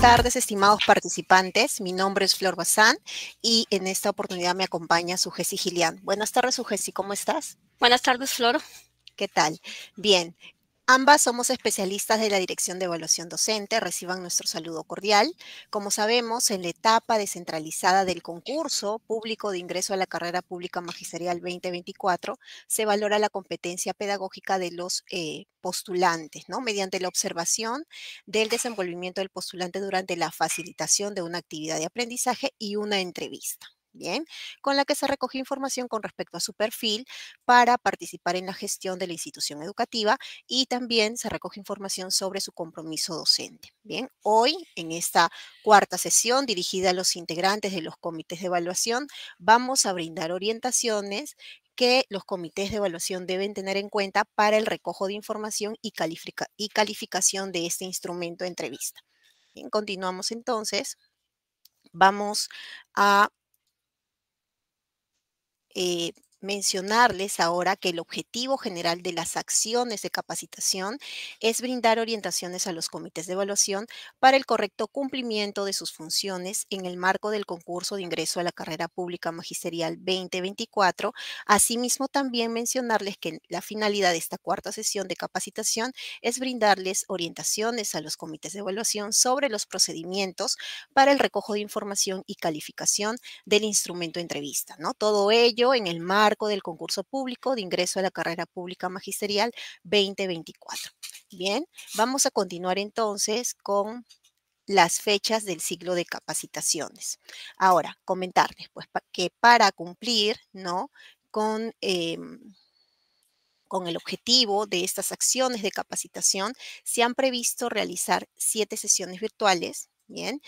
tardes, estimados participantes. Mi nombre es Flor Bazán y en esta oportunidad me acompaña Sujesi Gilián. Buenas tardes, Sujesi, ¿cómo estás? Buenas tardes, Flor. ¿Qué tal? Bien. Ambas somos especialistas de la Dirección de Evaluación Docente. Reciban nuestro saludo cordial. Como sabemos, en la etapa descentralizada del concurso público de ingreso a la carrera pública magisterial 2024, se valora la competencia pedagógica de los postulantes, ¿no? Mediante la observación del desenvolvimiento del postulante durante la facilitación de una actividad de aprendizaje y una entrevista. Bien, con la que se recoge información con respecto a su perfil para participar en la gestión de la institución educativa y también se recoge información sobre su compromiso docente. Bien, hoy en esta cuarta sesión dirigida a los integrantes de los comités de evaluación, vamos a brindar orientaciones que los comités de evaluación deben tener en cuenta para el recojo de información y calificación de este instrumento de entrevista. Bien, continuamos entonces. Vamos a mencionarles ahora que el objetivo general de las acciones de capacitación es brindar orientaciones a los comités de evaluación para el correcto cumplimiento de sus funciones en el marco del concurso de ingreso a la carrera pública magisterial 2024. Asimismo, también mencionarles que la finalidad de esta cuarta sesión de capacitación es brindarles orientaciones a los comités de evaluación sobre los procedimientos para el recojo de información y calificación del instrumento de entrevista, ¿no? Todo ello en el marco del concurso público de ingreso a la carrera pública magisterial 2024. Bien, vamos a continuar entonces con las fechas del ciclo de capacitaciones. Ahora, comentarles pues que para cumplir, ¿no? Con el objetivo de estas acciones de capacitación, se han previsto realizar 7 sesiones virtuales. Bien,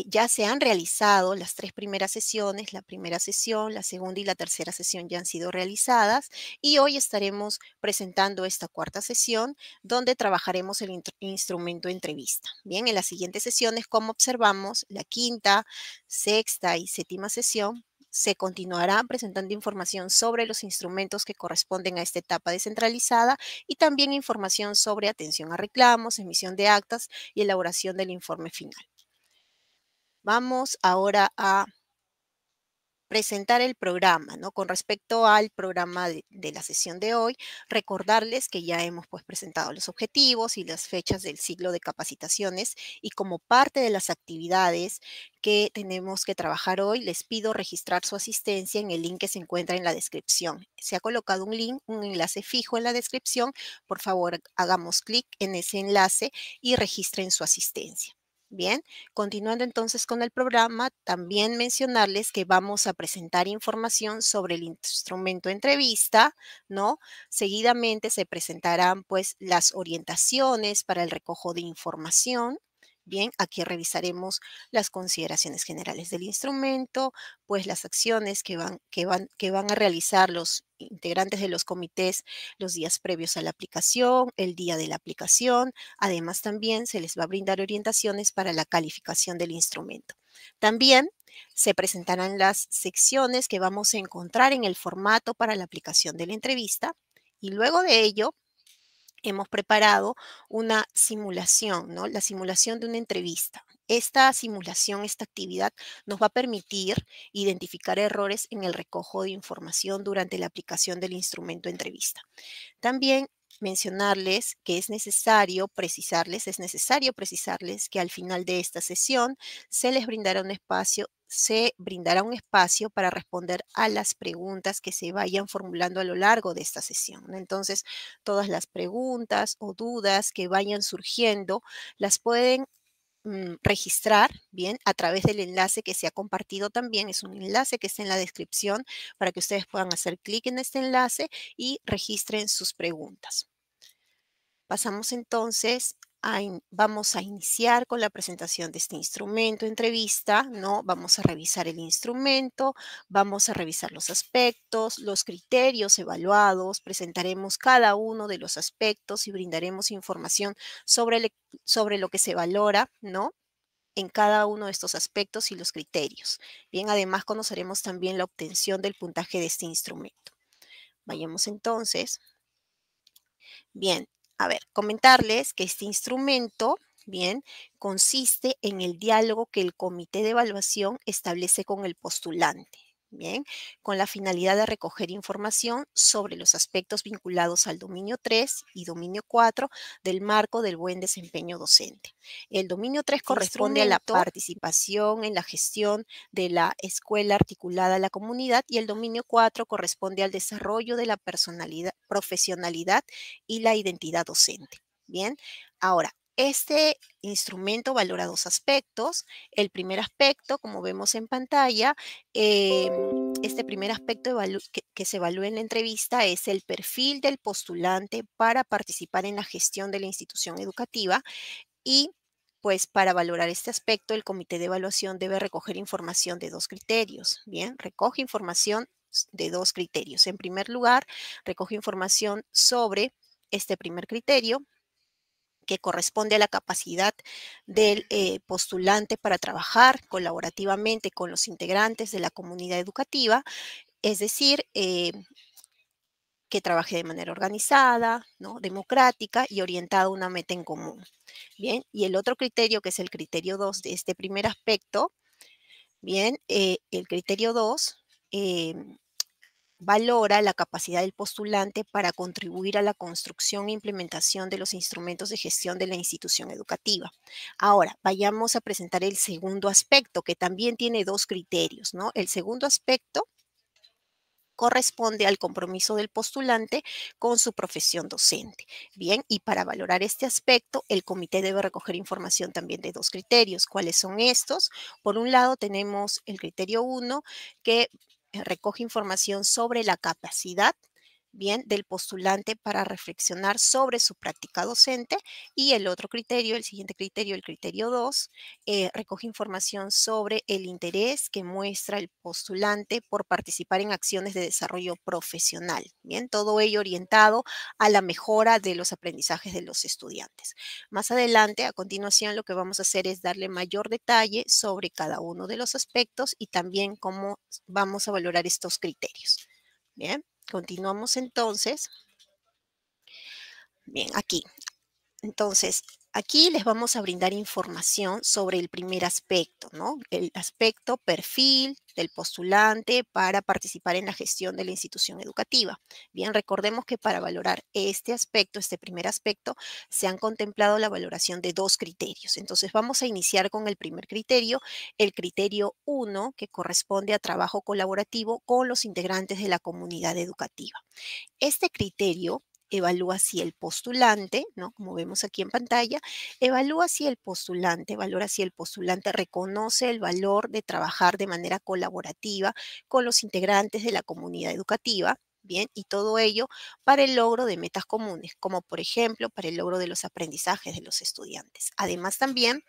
ya se han realizado las 3 primeras sesiones, la primera sesión, la segunda y la tercera sesión ya han sido realizadas y hoy estaremos presentando esta cuarta sesión donde trabajaremos el instrumento de entrevista. Bien, en las siguientes sesiones, como observamos, la quinta, sexta y séptima sesión, se continuará presentando información sobre los instrumentos que corresponden a esta etapa descentralizada y también información sobre atención a reclamos, emisión de actas y elaboración del informe final. Vamos ahora a presentar el programa, ¿no? Con respecto al programa de la sesión de hoy, recordarles que ya hemos pues presentado los objetivos y las fechas del ciclo de capacitaciones y como parte de las actividades que tenemos que trabajar hoy, les pido registrar su asistencia en el link que se encuentra en la descripción. Se ha colocado un link, un enlace fijo en la descripción. Por favor, hagamos clic en ese enlace y registren su asistencia. Bien, continuando entonces con el programa, también mencionarles que vamos a presentar información sobre el instrumento de entrevista, ¿no? Seguidamente se presentarán pues las orientaciones para el recojo de información. Bien, aquí revisaremos las consideraciones generales del instrumento, pues las acciones que van a realizar los integrantes de los comités los días previos a la aplicación, el día de la aplicación. Además, también se les va a brindar orientaciones para la calificación del instrumento. También se presentarán las secciones que vamos a encontrar en el formato para la aplicación de la entrevista y luego de ello hemos preparado una simulación, ¿no? La simulación de una entrevista. Esta simulación, esta actividad nos va a permitir identificar errores en el recojo de información durante la aplicación del instrumento de entrevista. También mencionarles que es necesario precisarles que al final de esta sesión se brindará un espacio para responder a las preguntas que se vayan formulando a lo largo de esta sesión, ¿no? Entonces, todas las preguntas o dudas que vayan surgiendo las pueden registrar, bien, a través del enlace que se ha compartido también. Es un enlace que está en la descripción para que ustedes puedan hacer clic en este enlace y registren sus preguntas. Pasamos entonces vamos a iniciar con la presentación de este instrumento, entrevista, ¿no? Vamos a revisar el instrumento, vamos a revisar los aspectos, los criterios evaluados, presentaremos cada uno de los aspectos y brindaremos información sobre lo que se valora, ¿no? En cada uno de estos aspectos y los criterios. Bien, además conoceremos también la obtención del puntaje de este instrumento. Vayamos entonces. Bien, a ver, comentarles que este instrumento, bien, consiste en el diálogo que el comité de evaluación establece con el postulante, bien, con la finalidad de recoger información sobre los aspectos vinculados al dominio 3 y dominio 4 del marco del buen desempeño docente. El dominio 3 Este corresponde a la instrumento participación en la gestión de la escuela articulada a la comunidad y el dominio 4 corresponde al desarrollo de la personalidad, profesionalidad y la identidad docente. Bien, ahora, este instrumento valora dos aspectos. El primer aspecto, como vemos en pantalla, este primer aspecto que se evalúa en la entrevista es el perfil del postulante para participar en la gestión de la institución educativa y pues para valorar este aspecto, el comité de evaluación debe recoger información de dos criterios. Bien, recoge información de dos criterios. En primer lugar, recoge información sobre este primer criterio, que corresponde a la capacidad del postulante para trabajar colaborativamente con los integrantes de la comunidad educativa, es decir, que trabaje de manera organizada, ¿no? Democrática y orientada a una meta en común. Bien, y el otro criterio, que es el criterio 2 de este primer aspecto, bien, el criterio 2 valora la capacidad del postulante para contribuir a la construcción e implementación de los instrumentos de gestión de la institución educativa. Ahora, vayamos a presentar el segundo aspecto, que también tiene dos criterios, ¿no? El segundo aspecto corresponde al compromiso del postulante con su profesión docente. Bien, y para valorar este aspecto, el comité debe recoger información también de dos criterios. ¿Cuáles son estos? Por un lado, tenemos el criterio 1, que recoge información sobre la capacidad, bien, del postulante para reflexionar sobre su práctica docente, y el otro criterio, el siguiente criterio, el criterio 2, recoge información sobre el interés que muestra el postulante por participar en acciones de desarrollo profesional. Bien, todo ello orientado a la mejora de los aprendizajes de los estudiantes. Más adelante, a continuación, lo que vamos a hacer es darle mayor detalle sobre cada uno de los aspectos y también cómo vamos a valorar estos criterios. Bien, continuamos entonces. Bien, aquí. Entonces, aquí les vamos a brindar información sobre el primer aspecto, ¿no? El aspecto perfil del postulante para participar en la gestión de la institución educativa. Bien, recordemos que para valorar este aspecto, este primer aspecto, se han contemplado la valoración de dos criterios. Entonces, vamos a iniciar con el primer criterio, el criterio 1, que corresponde a trabajo colaborativo con los integrantes de la comunidad educativa. Este criterio evalúa si el postulante, ¿no? Como vemos aquí en pantalla, evalúa si el postulante, valora si el postulante reconoce el valor de trabajar de manera colaborativa con los integrantes de la comunidad educativa. Bien, y todo ello para el logro de metas comunes, como por ejemplo para el logro de los aprendizajes de los estudiantes. Además, también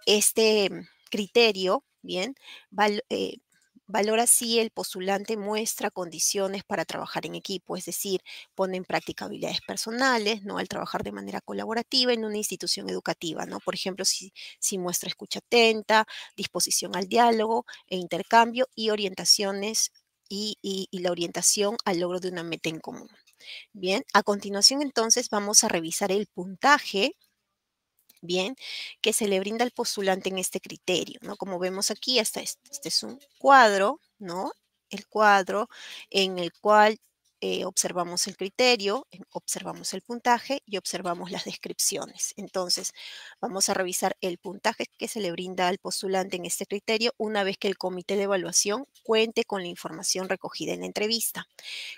este criterio, bien, val- eh, valora si el postulante muestra condiciones para trabajar en equipo, es decir, pone en práctica habilidades personales, ¿no? Al trabajar de manera colaborativa en una institución educativa, ¿no? Por ejemplo, si muestra escucha atenta, disposición al diálogo e intercambio y orientaciones y la orientación al logro de una meta en común. Bien, a continuación entonces vamos a revisar el puntaje, bien, que se le brinda al postulante en este criterio, ¿no? Como vemos aquí, este es un cuadro, ¿no? El cuadro en el cual observamos el criterio, observamos el puntaje y observamos las descripciones. Entonces, vamos a revisar el puntaje que se le brinda al postulante en este criterio una vez que el comité de evaluación cuente con la información recogida en la entrevista.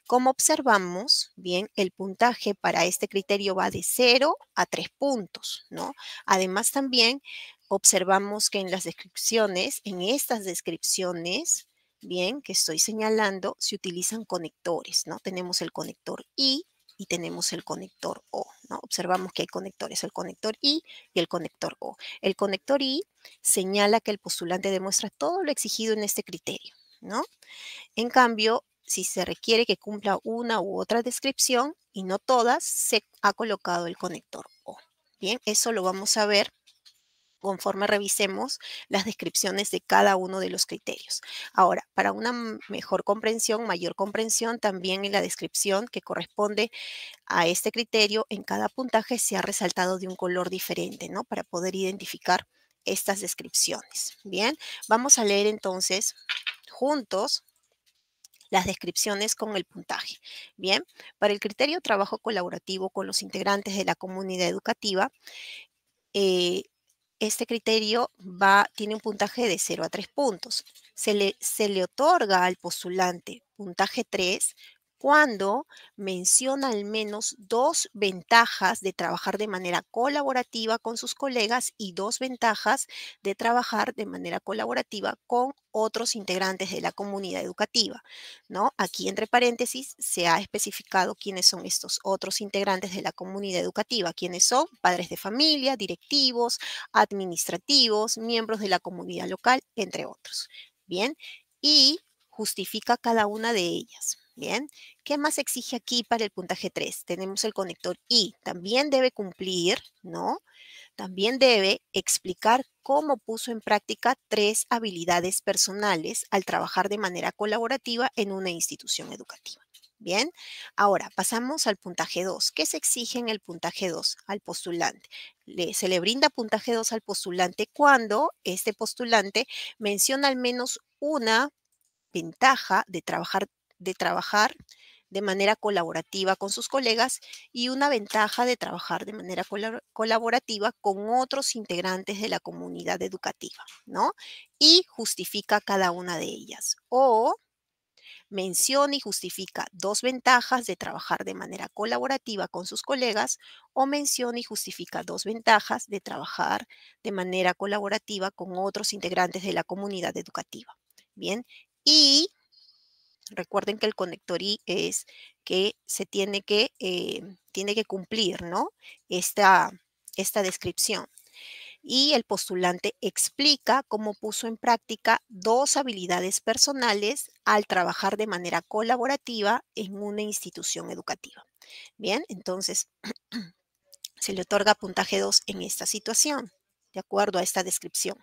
Como observamos, bien, el puntaje para este criterio va de 0 a 3 puntos, ¿no? Además, también observamos que en las descripciones, en estas descripciones, bien, que estoy señalando, se utilizan conectores, ¿no? Tenemos el conector I y tenemos el conector O, ¿no? Observamos que hay conectores, el conector I y el conector O. El conector I señala que el postulante demuestra todo lo exigido en este criterio, ¿no? En cambio, si se requiere que cumpla una u otra descripción y no todas, se ha colocado el conector O. Bien, eso lo vamos a ver conforme revisemos las descripciones de cada uno de los criterios. Ahora, para una mejor comprensión, mayor comprensión, también en la descripción que corresponde a este criterio, en cada puntaje se ha resaltado de un color diferente, ¿no? Para poder identificar estas descripciones. Bien, vamos a leer entonces juntos las descripciones con el puntaje. Bien, para el criterio trabajo colaborativo con los integrantes de la comunidad educativa, eh, este criterio tiene un puntaje de 0 a 3 puntos. Se le otorga al postulante puntaje 3 cuando menciona al menos 2 ventajas de trabajar de manera colaborativa con sus colegas y 2 ventajas de trabajar de manera colaborativa con otros integrantes de la comunidad educativa, ¿no? Aquí entre paréntesis se ha especificado quiénes son estos otros integrantes de la comunidad educativa, quiénes son padres de familia, directivos, administrativos, miembros de la comunidad local, entre otros. Bien, y justifica cada una de ellas. Bien, ¿qué más exige aquí para el puntaje 3? Tenemos el conector y también debe cumplir, ¿no? También debe explicar cómo puso en práctica 3 habilidades personales al trabajar de manera colaborativa en una institución educativa. Bien, ahora pasamos al puntaje 2. ¿Qué se exige en el puntaje 2 al postulante? Se le brinda puntaje 2 al postulante cuando este postulante menciona al menos una ventaja de trabajar de manera colaborativa con sus colegas y una ventaja de trabajar de manera colaborativa con otros integrantes de la comunidad educativa, ¿no? Y justifica cada una de ellas. O menciona y justifica 2 ventajas de trabajar de manera colaborativa con sus colegas o menciona y justifica 2 ventajas de trabajar de manera colaborativa con otros integrantes de la comunidad educativa. Bien, y recuerden que el conector y es que se tiene que cumplir, ¿no? Esta descripción. Y el postulante explica cómo puso en práctica 2 habilidades personales al trabajar de manera colaborativa en una institución educativa. Bien, entonces se le otorga puntaje 2 en esta situación, de acuerdo a esta descripción.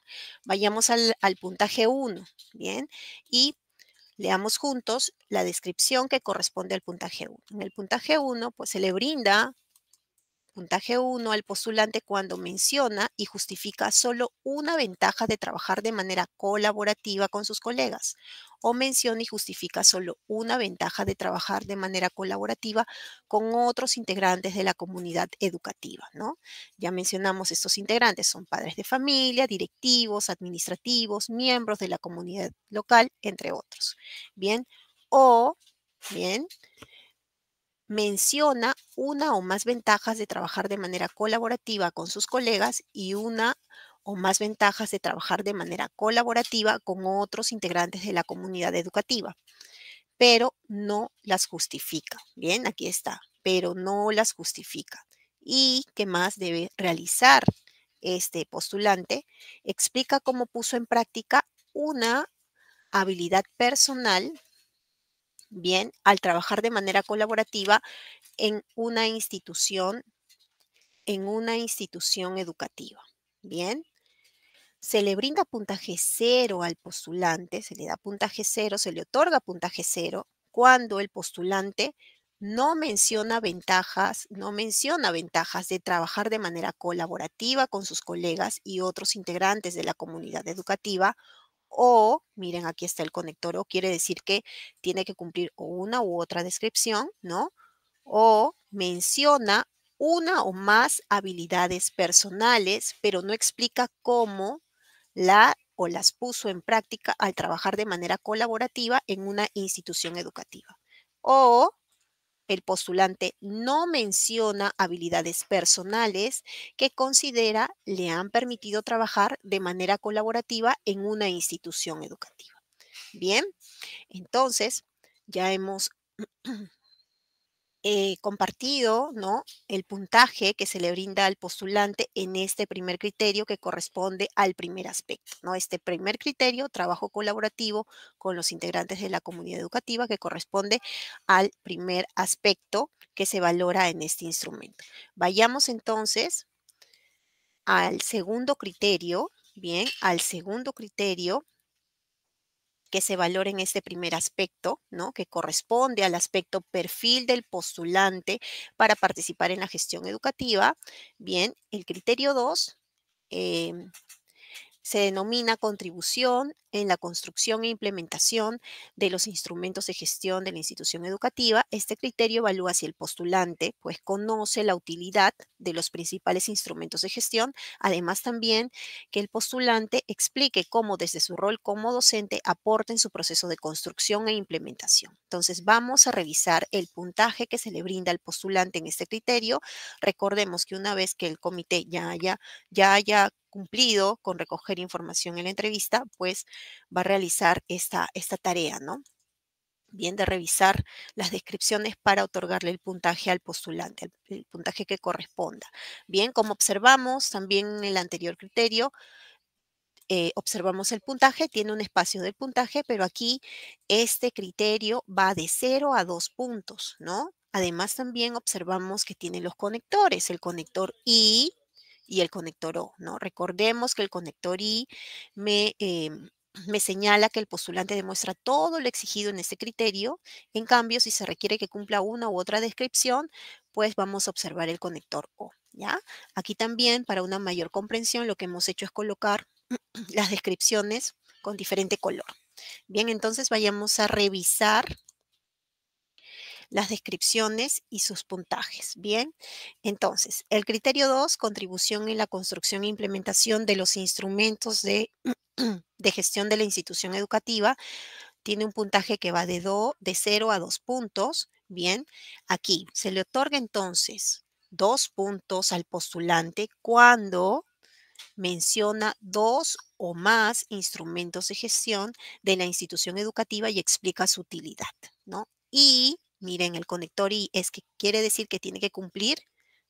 Vayamos al puntaje 1, bien, y leamos juntos la descripción que corresponde al puntaje 1. En el puntaje 1, pues se le brinda puntaje 1 al postulante cuando menciona y justifica solo una ventaja de trabajar de manera colaborativa con sus colegas, o menciona y justifica solo una ventaja de trabajar de manera colaborativa con otros integrantes de la comunidad educativa, ¿no? Ya mencionamos estos integrantes, son padres de familia, directivos, administrativos, miembros de la comunidad local, entre otros. Bien, o bien, menciona una o más ventajas de trabajar de manera colaborativa con sus colegas y una o más ventajas de trabajar de manera colaborativa con otros integrantes de la comunidad educativa, pero no las justifica. Bien, aquí está, pero no las justifica. ¿Y qué más debe realizar este postulante? Explica cómo puso en práctica una habilidad personal, bien, al trabajar de manera colaborativa en una institución educativa. Bien, se le brinda puntaje 0 al postulante, se le da puntaje 0, se le otorga puntaje 0 cuando el postulante no menciona ventajas de trabajar de manera colaborativa con sus colegas y otros integrantes de la comunidad educativa. O, miren, aquí está el conector o, quiere decir que tiene que cumplir o una u otra descripción, ¿no? O menciona una o más habilidades personales, pero no explica cómo las puso en práctica al trabajar de manera colaborativa en una institución educativa. O el postulante no menciona habilidades personales que considera le han permitido trabajar de manera colaborativa en una institución educativa. Bien, entonces ya hemos compartido, ¿no? El puntaje que se le brinda al postulante en este primer criterio que corresponde al primer aspecto, ¿no? Este primer criterio, trabajo colaborativo con los integrantes de la comunidad educativa, que corresponde al primer aspecto que se valora en este instrumento. Vayamos entonces al segundo criterio, bien, al segundo criterio que se valora en este primer aspecto, ¿no? Que corresponde al aspecto perfil del postulante para participar en la gestión educativa. Bien, el criterio 2 se denomina contribución en la construcción e implementación de los instrumentos de gestión de la institución educativa. Este criterio evalúa si el postulante pues conoce la utilidad de los principales instrumentos de gestión, además también que el postulante explique cómo desde su rol como docente aporta en su proceso de construcción e implementación. Entonces vamos a revisar el puntaje que se le brinda al postulante en este criterio. Recordemos que una vez que el comité ya haya cumplido con recoger información en la entrevista, pues va a realizar esta tarea, ¿no? Bien, de revisar las descripciones para otorgarle el puntaje al postulante, el puntaje que corresponda. Bien, como observamos también en el anterior criterio, observamos el puntaje, tiene un espacio del puntaje, pero aquí este criterio va de 0 a 2 puntos, ¿no? Además, también observamos que tiene los conectores, el conector I y el conector O, ¿no? Recordemos que el conector I me señala que el postulante demuestra todo lo exigido en este criterio. En cambio, si se requiere que cumpla una u otra descripción, pues vamos a observar el conector O, ¿ya? Aquí también, para una mayor comprensión, lo que hemos hecho es colocar las descripciones con diferente color. Bien, entonces vayamos a revisar las descripciones y sus puntajes. Bien, entonces, el criterio 2, contribución en la construcción e implementación de los instrumentos de gestión de la institución educativa, tiene un puntaje que va de 0 a 2 puntos. Bien, aquí se le otorga entonces 2 puntos al postulante cuando menciona dos o más instrumentos de gestión de la institución educativa y explica su utilidad, ¿no? Y miren, el conector y es que quiere decir que tiene que cumplir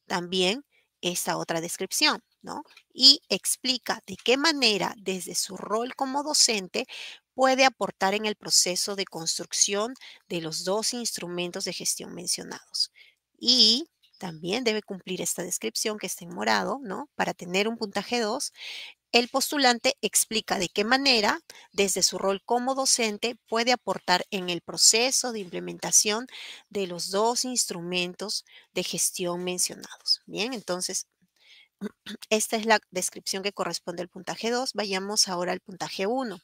también esta otra descripción, ¿no? Y explica de qué manera, desde su rol como docente, puede aportar en el proceso de construcción de los dos instrumentos de gestión mencionados. Y también debe cumplir esta descripción que está en morado, ¿no? Para tener un puntaje 2, el postulante explica de qué manera, desde su rol como docente, puede aportar en el proceso de implementación de los dos instrumentos de gestión mencionados. Bien, entonces, esta es la descripción que corresponde al puntaje 2. Vayamos ahora al puntaje 1.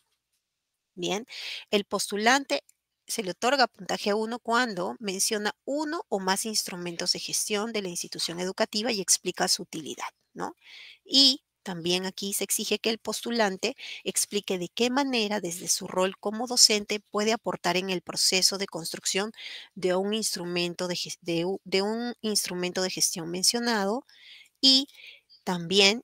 Bien, el postulante se le otorga puntaje 1 cuando menciona uno o más instrumentos de gestión de la institución educativa y explica su utilidad, ¿no? Y también aquí se exige que el postulante explique de qué manera, desde su rol como docente, puede aportar en el proceso de construcción de un instrumento de un instrumento de gestión mencionado. Y también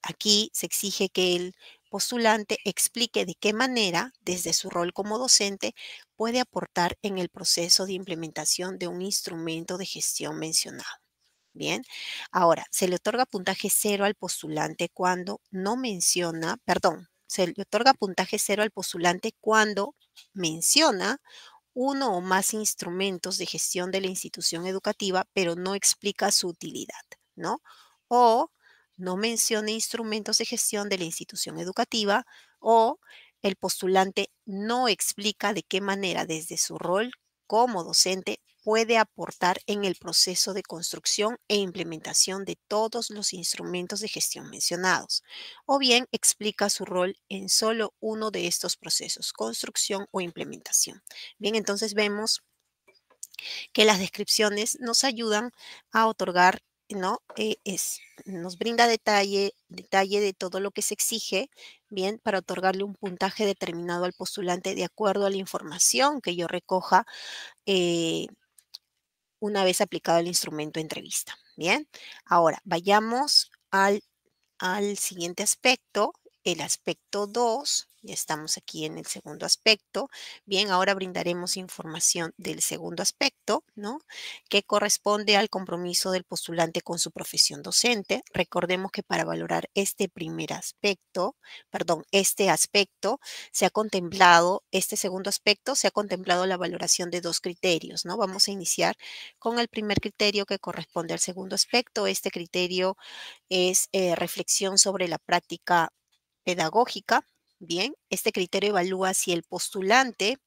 aquí se exige que el postulante explique de qué manera, desde su rol como docente, puede aportar en el proceso de implementación de un instrumento de gestión mencionado. Bien, ahora se le otorga puntaje 0 al postulante cuando no menciona, perdón, se le otorga puntaje 0 al postulante cuando menciona uno o más instrumentos de gestión de la institución educativa, pero no explica su utilidad, ¿no? O no menciona instrumentos de gestión de la institución educativa, o el postulante no explica de qué manera, desde su rol como docente, puede aportar en el proceso de construcción e implementación de todos los instrumentos de gestión mencionados, o bien explica su rol en solo uno de estos procesos, construcción o implementación. Bien, entonces vemos que las descripciones nos ayudan a otorgar, ¿no? Nos brinda detalle de todo lo que se exige, bien, para otorgarle un puntaje determinado al postulante de acuerdo a la información que yo recoja eh, una vez aplicado el instrumento de entrevista. Bien, ahora vayamos al siguiente aspecto, el aspecto 2. Ya estamos aquí en el segundo aspecto. Bien, ahora brindaremos información del segundo aspecto, ¿no? Que corresponde al compromiso del postulante con su profesión docente. Recordemos que para valorar este primer aspecto, perdón, este aspecto, este segundo aspecto, se ha contemplado la valoración de dos criterios, ¿no? Vamos a iniciar con el primer criterio que corresponde al segundo aspecto. Este criterio es reflexión sobre la práctica pedagógica. Bien, este criterio evalúa si el postulante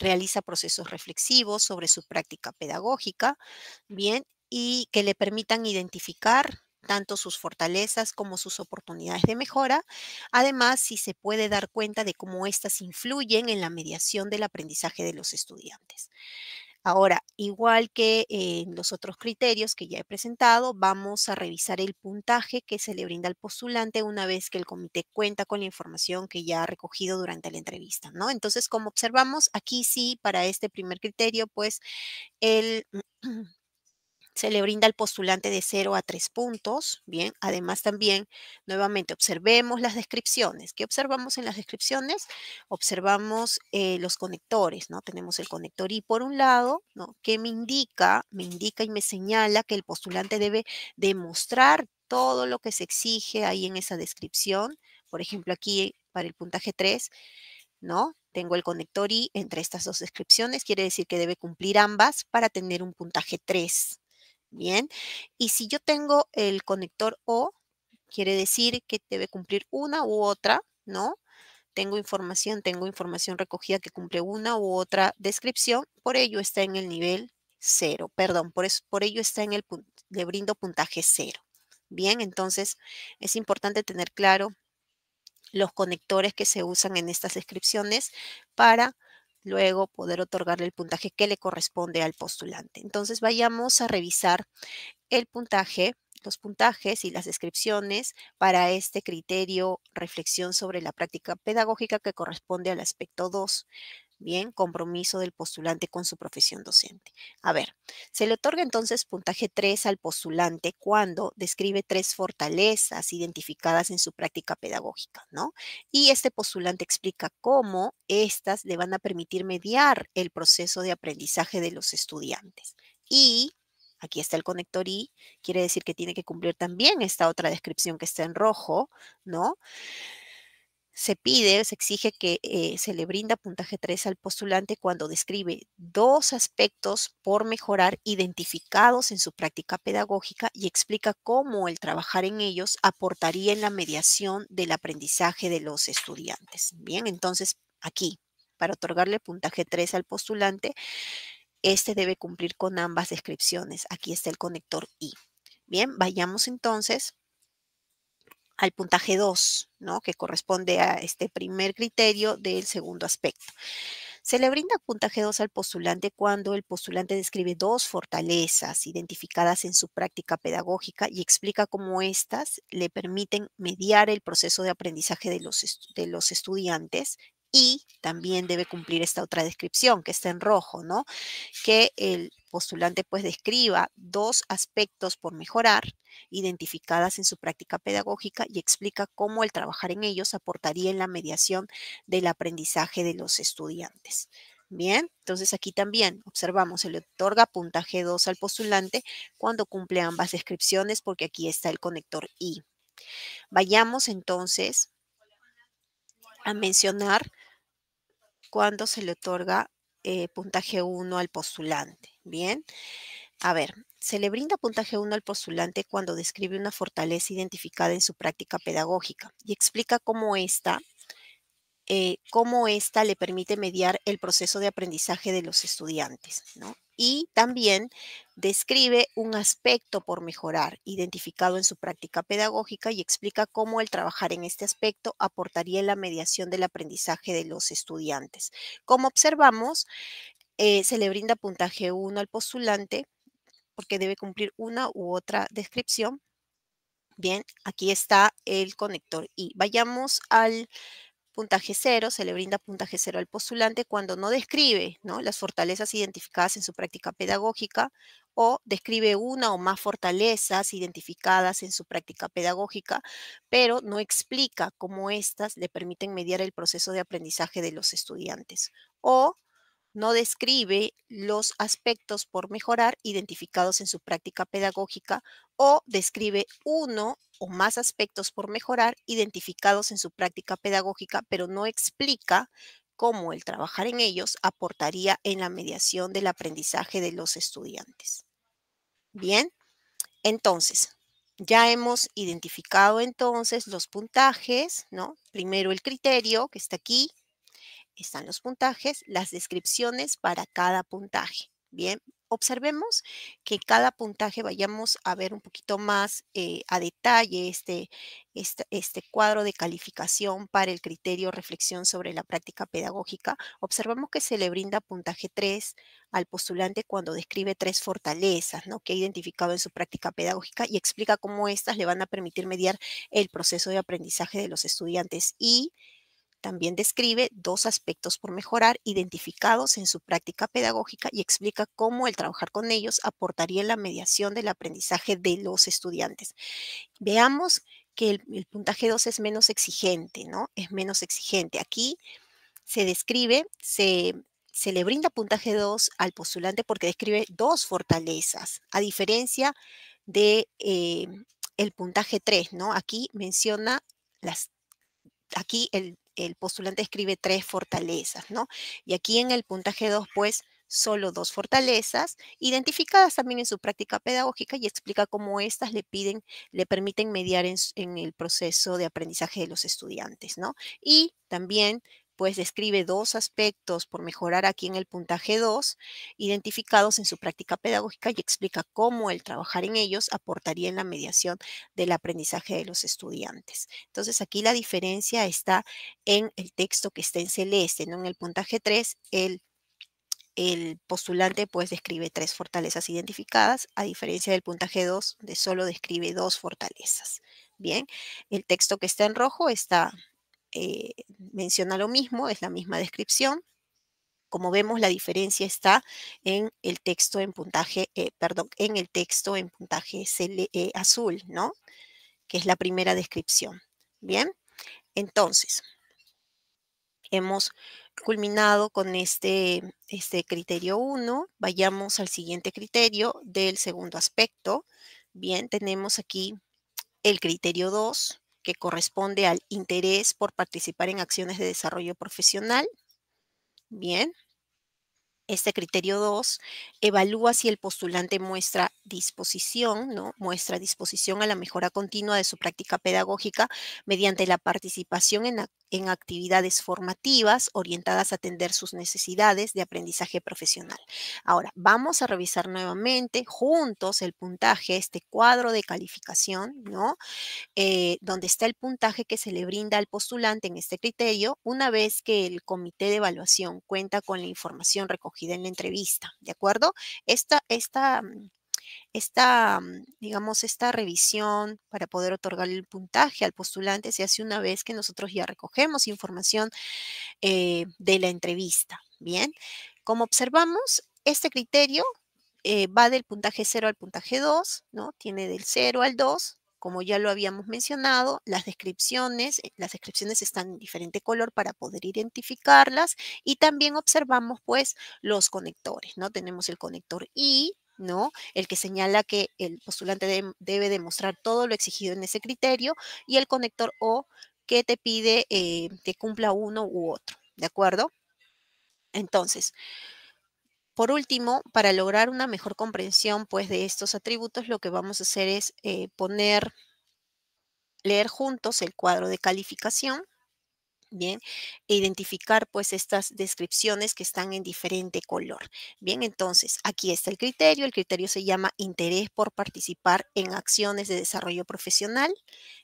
realiza procesos reflexivos sobre su práctica pedagógica, bien, y que le permitan identificar tanto sus fortalezas como sus oportunidades de mejora. Además, si se puede dar cuenta de cómo éstas influyen en la mediación del aprendizaje de los estudiantes. Ahora, igual que en los otros criterios que ya he presentado, vamos a revisar el puntaje que se le brinda al postulante una vez que el comité cuenta con la información que ya ha recogido durante la entrevista, ¿no? Entonces, como observamos, aquí sí, para este primer criterio, pues el se le brinda al postulante de 0 a 3 puntos. Bien, además también, nuevamente, observemos las descripciones. ¿Qué observamos en las descripciones? Observamos los conectores, ¿no? Tenemos el conector I por un lado, ¿no? Que me indica y me señala que el postulante debe demostrar todo lo que se exige ahí en esa descripción. Por ejemplo, aquí para el puntaje 3, ¿no? Tengo el conector I entre estas dos descripciones, quiere decir que debe cumplir ambas para tener un puntaje 3. Bien, y si yo tengo el conector O, quiere decir que debe cumplir una u otra, ¿no? Tengo información recogida que cumple una u otra descripción, por ello está en el nivel 0, perdón, por ello está en le brindo puntaje 0. Bien, entonces es importante tener claro los conectores que se usan en estas descripciones para luego poder otorgarle el puntaje que le corresponde al postulante. Entonces vayamos a revisar el puntaje, los puntajes y las descripciones para este criterio reflexión sobre la práctica pedagógica que corresponde al aspecto 2. Bien, compromiso del postulante con su profesión docente. A ver, se le otorga entonces puntaje 3 al postulante cuando describe tres fortalezas identificadas en su práctica pedagógica, ¿no? Y este postulante explica cómo éstas le van a permitir mediar el proceso de aprendizaje de los estudiantes. Y aquí está el conector I, quiere decir que tiene que cumplir también esta otra descripción que está en rojo, ¿no? Se exige que se le brinda puntaje 3 al postulante cuando describe dos aspectos por mejorar identificados en su práctica pedagógica y explica cómo el trabajar en ellos aportaría en la mediación del aprendizaje de los estudiantes. Bien, entonces aquí, para otorgarle puntaje 3 al postulante, este debe cumplir con ambas descripciones. Aquí está el conector I. Bien, vayamos entonces al puntaje 2, ¿no? Que corresponde a este primer criterio del segundo aspecto. Se le brinda puntaje 2 al postulante cuando el postulante describe dos fortalezas identificadas en su práctica pedagógica y explica cómo éstas le permiten mediar el proceso de aprendizaje de los estudiantes, y también debe cumplir esta otra descripción que está en rojo, ¿no? Que el postulante pues describa dos aspectos por mejorar identificadas en su práctica pedagógica y explica cómo el trabajar en ellos aportaría en la mediación del aprendizaje de los estudiantes. Bien, entonces aquí también observamos, se le otorga puntaje 2 al postulante cuando cumple ambas descripciones porque aquí está el conector I. Vayamos entonces a mencionar cuando se le otorga puntaje 1 al postulante. Bien, a ver, se le brinda puntaje 1 al postulante cuando describe una fortaleza identificada en su práctica pedagógica y explica cómo ésta le permite mediar el proceso de aprendizaje de los estudiantes, ¿no? Y también describe un aspecto por mejorar identificado en su práctica pedagógica y explica cómo el trabajar en este aspecto aportaría en la mediación del aprendizaje de los estudiantes. Como observamos, se le brinda puntaje 1 al postulante porque debe cumplir una u otra descripción. Bien, aquí está el conector I. Vayamos al puntaje cero, se le brinda puntaje cero al postulante cuando no describe, ¿no?, las fortalezas identificadas en su práctica pedagógica o describe una o más fortalezas identificadas en su práctica pedagógica, pero no explica cómo éstas le permiten mediar el proceso de aprendizaje de los estudiantes. O no describe los aspectos por mejorar identificados en su práctica pedagógica o describe uno o más aspectos por mejorar identificados en su práctica pedagógica, pero no explica cómo el trabajar en ellos aportaría en la mediación del aprendizaje de los estudiantes. Bien, entonces, ya hemos identificado entonces los puntajes, ¿no? Primero el criterio, que está aquí, están los puntajes, las descripciones para cada puntaje. Bien, observemos que cada puntaje vayamos a ver un poquito más a detalle este cuadro de calificación para el criterio reflexión sobre la práctica pedagógica. Observamos que se le brinda puntaje 3 al postulante cuando describe tres fortalezas, ¿no?, que ha identificado en su práctica pedagógica y explica cómo éstas le van a permitir mediar el proceso de aprendizaje de los estudiantes, y también describe dos aspectos por mejorar identificados en su práctica pedagógica y explica cómo el trabajar con ellos aportaría en la mediación del aprendizaje de los estudiantes. Veamos que el puntaje 2 es menos exigente, ¿no? Es menos exigente. Aquí se describe, se le brinda puntaje 2 al postulante porque describe dos fortalezas, a diferencia de el puntaje 3, ¿no? Aquí menciona las aquí el postulante escribe tres fortalezas, ¿no? Y aquí en el puntaje 2, pues, solo dos fortalezas, identificadas también en su práctica pedagógica y explica cómo éstas le permiten mediar en el proceso de aprendizaje de los estudiantes, ¿no? Y también, pues, describe dos aspectos por mejorar aquí en el puntaje 2, identificados en su práctica pedagógica y explica cómo el trabajar en ellos aportaría en la mediación del aprendizaje de los estudiantes. Entonces, aquí la diferencia está en el texto que está en celeste, ¿no? En el puntaje 3, el postulante pues describe tres fortalezas identificadas, a diferencia del puntaje 2, de solo describe dos fortalezas. Bien, el texto que está en rojo menciona lo mismo, es la misma descripción. Como vemos, la diferencia está en el texto en puntaje, perdón, en el texto en puntaje azul, ¿no?, que es la primera descripción. Bien, entonces, hemos culminado con este criterio 1. Vayamos al siguiente criterio del segundo aspecto. Bien, tenemos aquí el criterio 2, que corresponde al interés por participar en acciones de desarrollo profesional. Bien. Este criterio 2 evalúa si el postulante muestra disposición, ¿no? Muestra disposición a la mejora continua de su práctica pedagógica mediante la participación en actividades formativas orientadas a atender sus necesidades de aprendizaje profesional. Ahora, vamos a revisar nuevamente juntos el puntaje, este cuadro de calificación, ¿no?, donde está el puntaje que se le brinda al postulante en este criterio una vez que el comité de evaluación cuenta con la información recogida en la entrevista, ¿de acuerdo? Digamos, esta revisión para poder otorgar el puntaje al postulante se hace una vez que nosotros ya recogemos información de la entrevista. Bien, como observamos, este criterio va del puntaje 0 al puntaje 2, ¿no? Tiene del 0 al 2, como ya lo habíamos mencionado, las descripciones están en diferente color para poder identificarlas, y también observamos pues los conectores, ¿no? Tenemos el conector I, ¿no?, el que señala que el postulante debe demostrar todo lo exigido en ese criterio, y el conector O, que te pide que cumpla uno u otro, ¿de acuerdo? Entonces, por último, para lograr una mejor comprensión, pues, de estos atributos, lo que vamos a hacer es leer juntos el cuadro de calificación, bien, e identificar, pues, estas descripciones que están en diferente color. Bien, entonces, aquí está el criterio se llama interés por participar en acciones de desarrollo profesional.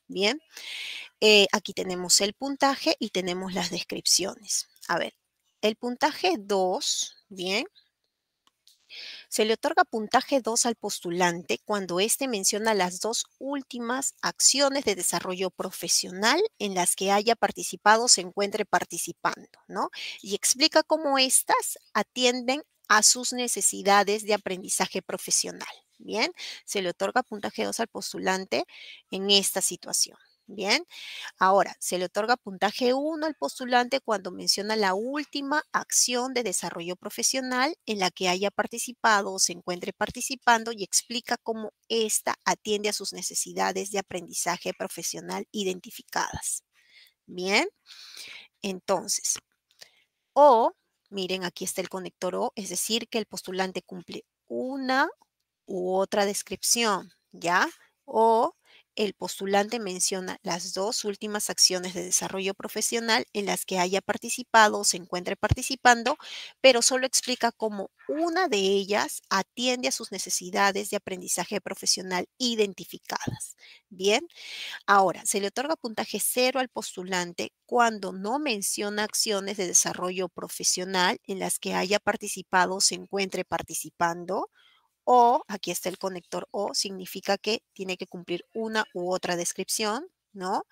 Bien, aquí tenemos el puntaje y tenemos las descripciones. A ver, el puntaje 2, bien, Se le otorga puntaje 2 al postulante cuando éste menciona las dos últimas acciones de desarrollo profesional en las que haya participado o se encuentre participando, ¿no? Y explica cómo éstas atienden a sus necesidades de aprendizaje profesional. Bien, se le otorga puntaje 2 al postulante en esta situación. Bien, ahora se le otorga puntaje 1 al postulante cuando menciona la última acción de desarrollo profesional en la que haya participado o se encuentre participando y explica cómo ésta atiende a sus necesidades de aprendizaje profesional identificadas. Bien, entonces, o, miren, aquí está el conector o, es decir, que el postulante cumple una u otra descripción, ¿ya? O el postulante menciona las dos últimas acciones de desarrollo profesional en las que haya participado o se encuentre participando, pero solo explica cómo una de ellas atiende a sus necesidades de aprendizaje profesional identificadas. Bien, ahora se le otorga puntaje 0 al postulante cuando no menciona acciones de desarrollo profesional en las que haya participado o se encuentre participando, o, aquí está el conector o, significa que tiene que cumplir una u otra descripción, ¿no?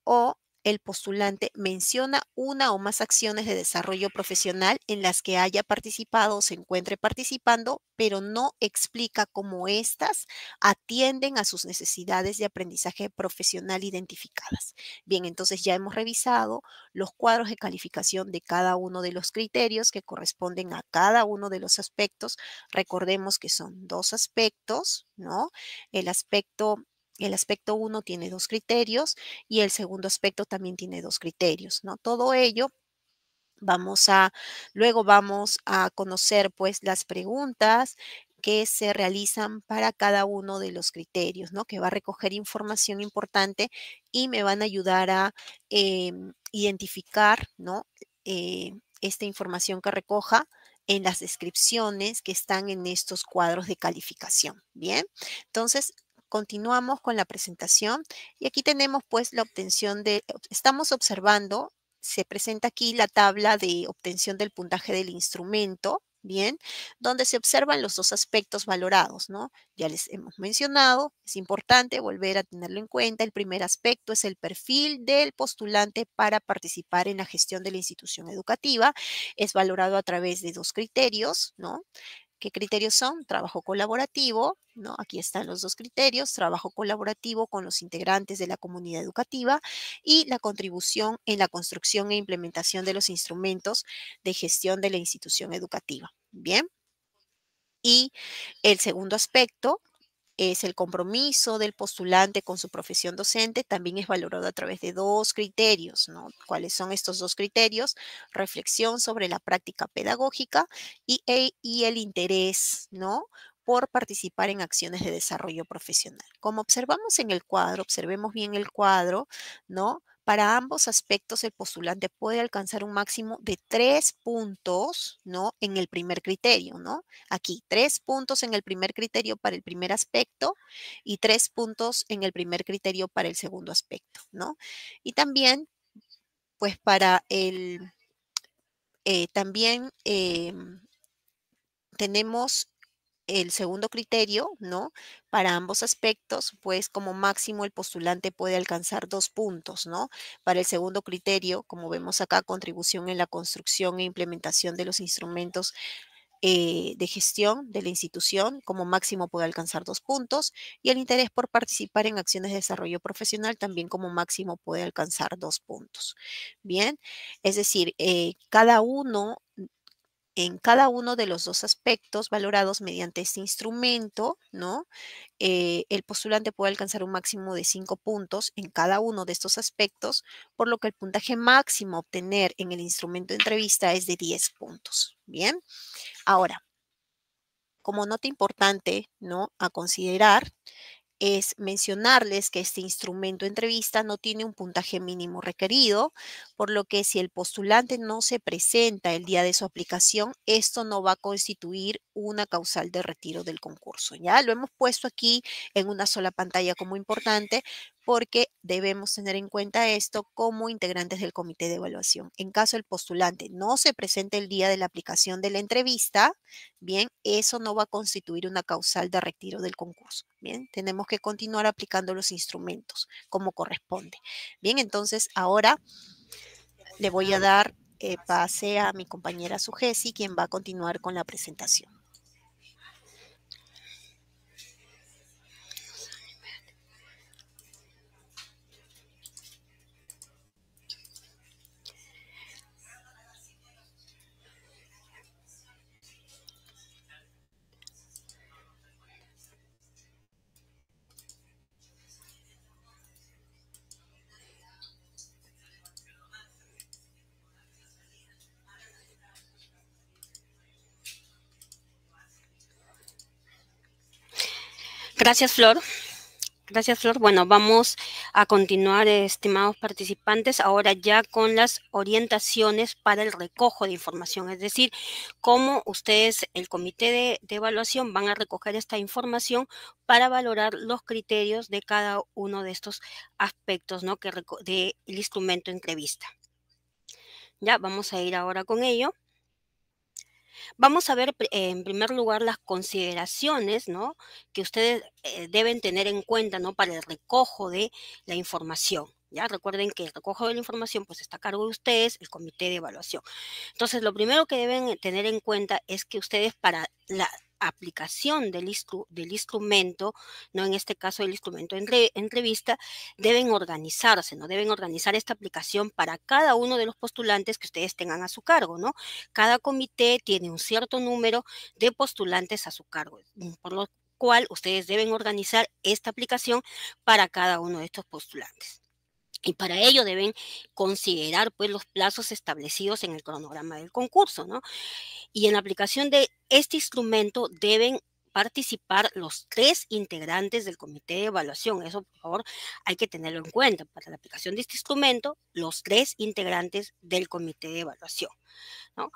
O el postulante menciona una o más acciones de desarrollo profesional en las que haya participado o se encuentre participando, pero no explica cómo éstas atienden a sus necesidades de aprendizaje profesional identificadas. Bien, entonces ya hemos revisado los cuadros de calificación de cada uno de los criterios que corresponden a cada uno de los aspectos. Recordemos que son dos aspectos, ¿no? El aspecto el aspecto 1 tiene dos criterios y el segundo aspecto también tiene dos criterios, ¿no? Todo ello vamos a, luego vamos a conocer pues las preguntas que se realizan para cada uno de los criterios, ¿no? Que va a recoger información importante y me van a ayudar a identificar, ¿no? Esta información que recoja en las descripciones que están en estos cuadros de calificación. Bien, entonces continuamos con la presentación y aquí tenemos pues la obtención de, estamos observando, se presenta aquí la tabla de obtención del puntaje del instrumento, bien, donde se observan los dos aspectos valorados, ¿no? Ya les hemos mencionado, es importante volver a tenerlo en cuenta. El primer aspecto es el perfil del postulante para participar en la gestión de la institución educativa. Es valorado a través de dos criterios, ¿no? ¿Qué criterios son? Trabajo colaborativo, ¿no? Aquí están los dos criterios, trabajo colaborativo con los integrantes de la comunidad educativa y la contribución en la construcción e implementación de los instrumentos de gestión de la institución educativa. Bien, y el segundo aspecto es el compromiso del postulante con su profesión docente, también es valorado a través de dos criterios, ¿no? ¿Cuáles son estos dos criterios? Reflexión sobre la práctica pedagógica y el interés, ¿no? Por participar en acciones de desarrollo profesional. Como observamos en el cuadro, observemos bien el cuadro, ¿no? Para ambos aspectos, el postulante puede alcanzar un máximo de 3 puntos, ¿no? En el primer criterio, ¿no? Aquí, 3 puntos en el primer criterio para el primer aspecto y 3 puntos en el primer criterio para el segundo aspecto, ¿no? Y también, pues para también tenemos el segundo criterio, ¿no? Para ambos aspectos, pues como máximo el postulante puede alcanzar 2 puntos, ¿no? Para el segundo criterio, como vemos acá, contribución en la construcción e implementación de los instrumentos de gestión de la institución, como máximo puede alcanzar 2 puntos, y el interés por participar en acciones de desarrollo profesional también como máximo puede alcanzar 2 puntos. Bien, es decir, en cada uno de los dos aspectos valorados mediante este instrumento, ¿no? El postulante puede alcanzar un máximo de 5 puntos en cada uno de estos aspectos, por lo que el puntaje máximo a obtener en el instrumento de entrevista es de 10 puntos. Bien, ahora, como nota importante, ¿no? A considerar es mencionarles que este instrumento de entrevista no tiene un puntaje mínimo requerido, por lo que si el postulante no se presenta el día de su aplicación, esto no va a constituir una causal de retiro del concurso. Ya lo hemos puesto aquí en una sola pantalla como importante, porque debemos tener en cuenta esto como integrantes del comité de evaluación. En caso el postulante no se presente el día de la aplicación de la entrevista, bien, eso no va a constituir una causal de retiro del concurso. Bien, tenemos que continuar aplicando los instrumentos como corresponde. Bien, entonces ahora le voy a dar pase a mi compañera Sujesi, quien va a continuar con la presentación. Gracias, Flor. Gracias, Flor. Bueno, vamos a continuar, estimados participantes, ahora ya con las orientaciones para el recojo de información, es decir, cómo ustedes, el comité de evaluación, van a recoger esta información para valorar los criterios de cada uno de estos aspectos, ¿no?, del instrumento entrevista. Ya, vamos a ir ahora con ello. Vamos a ver en primer lugar las consideraciones, ¿no?, que ustedes deben tener en cuenta, ¿no?, para el recojo de la información. Ya recuerden que el recojo de la información pues está a cargo de ustedes, el comité de evaluación. Entonces, lo primero que deben tener en cuenta es que ustedes, para la aplicación del instrumento, ¿no?, en este caso el instrumento entrevista, deben organizarse, ¿no? Deben organizar esta aplicación para cada uno de los postulantes que ustedes tengan a su cargo, ¿no? Cada comité tiene un cierto número de postulantes a su cargo, por lo cual ustedes deben organizar esta aplicación para cada uno de estos postulantes. Y para ello deben considerar pues los plazos establecidos en el cronograma del concurso, ¿no? Y en la aplicación de este instrumento deben participar los 3 integrantes del comité de evaluación. Eso, por favor, hay que tenerlo en cuenta. Para la aplicación de este instrumento, los 3 integrantes del comité de evaluación, ¿no?